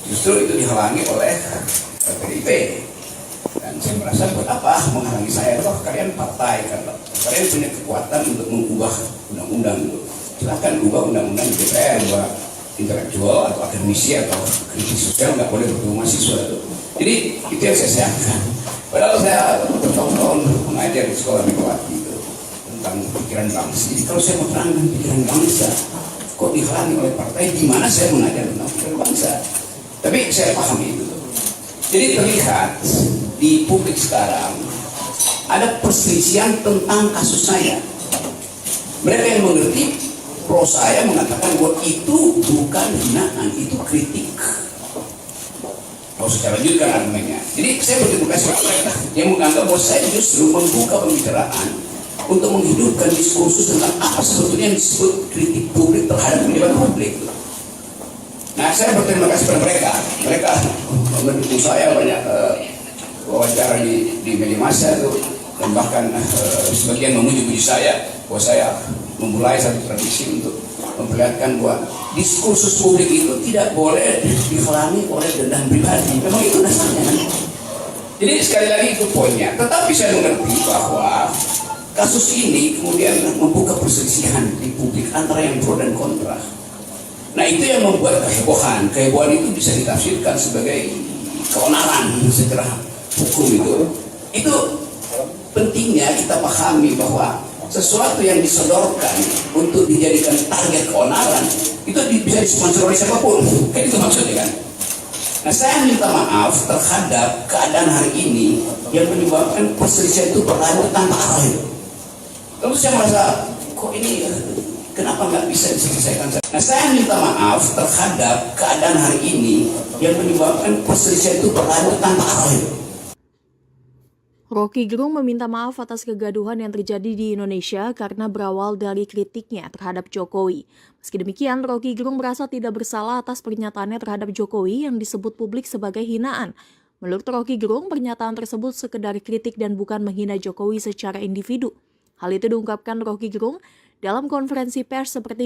Justru itu dihalangi oleh PDIP. Dan saya merasa buat apa menghalangi saya? Toh kalian partai kan, kalian punya kekuatan untuk mengubah undang-undang. Silakan ubah undang-undang di DPR, buat intelektual atau akademisi atau kritis sosial nggak boleh bertemu mahasiswa itu. Jadi itu yang saya sayangkan. Padahal saya bertahun-tahun mengajar di sekolah Megawati itu tentang pikiran bangsa. Jadi kalau saya mau terangkan pikiran bangsa, kok dihalangi oleh partai? Di mana saya mengajar tentang pikiran bangsa? Tapi saya paham itu. Jadi terlihat di publik sekarang ada perselisihan tentang kasus saya. Mereka yang mengerti pro saya mengatakan bahwa itu bukan hinaan, itu kritik. Kalau secara lanjutkan argumennya. Jadi saya berterima kasih kepada mereka yang menganggap bahwa saya justru membuka pembicaraan untuk menghidupkan diskursus tentang apa sebetulnya yang disebut kritik publik terhadap pejabat publik. Nah, saya berterima kasih kepada mereka. Mereka mendukung saya banyak wawancara di media massa itu, dan bahkan sebagian memuji-muji saya bahwa saya memulai satu tradisi untuk memperlihatkan bahwa diskursus publik itu tidak boleh dihalangi oleh dendam pribadi. Memang itu dasarnya kan? Jadi sekali lagi itu poinnya. Tetapi saya mengerti bahwa kasus ini kemudian membuka perselisihan di publik antara yang pro dan kontra. Nah itu yang membuat kehebohan. Kehebohan itu bisa ditafsirkan sebagai keonaran secara hukum itu. Itu pentingnya kita pahami bahwa sesuatu yang disodorkan untuk dijadikan target keonaran itu bisa disponsor oleh siapapun. Kan itu maksudnya kan. Nah saya minta maaf terhadap keadaan hari ini yang menyebabkan perselisihan itu berlanjut tanpa akhir. Lalu saya merasa kok ini kenapa kenapa nggak bisa diselesaikan? Nah, saya minta maaf terhadap keadaan hari ini yang menyebabkan perselisihan itu berlanjut tanpa arah. Roky Gerung meminta maaf atas kegaduhan yang terjadi di Indonesia karena berawal dari kritiknya terhadap Jokowi. Meski demikian, Roky Gerung merasa tidak bersalah atas pernyataannya terhadap Jokowi yang disebut publik sebagai hinaan. Menurut Roky Gerung, pernyataan tersebut sekedar kritik dan bukan menghina Jokowi secara individu. Hal itu diungkapkan Roky Gerung dalam konferensi pers seperti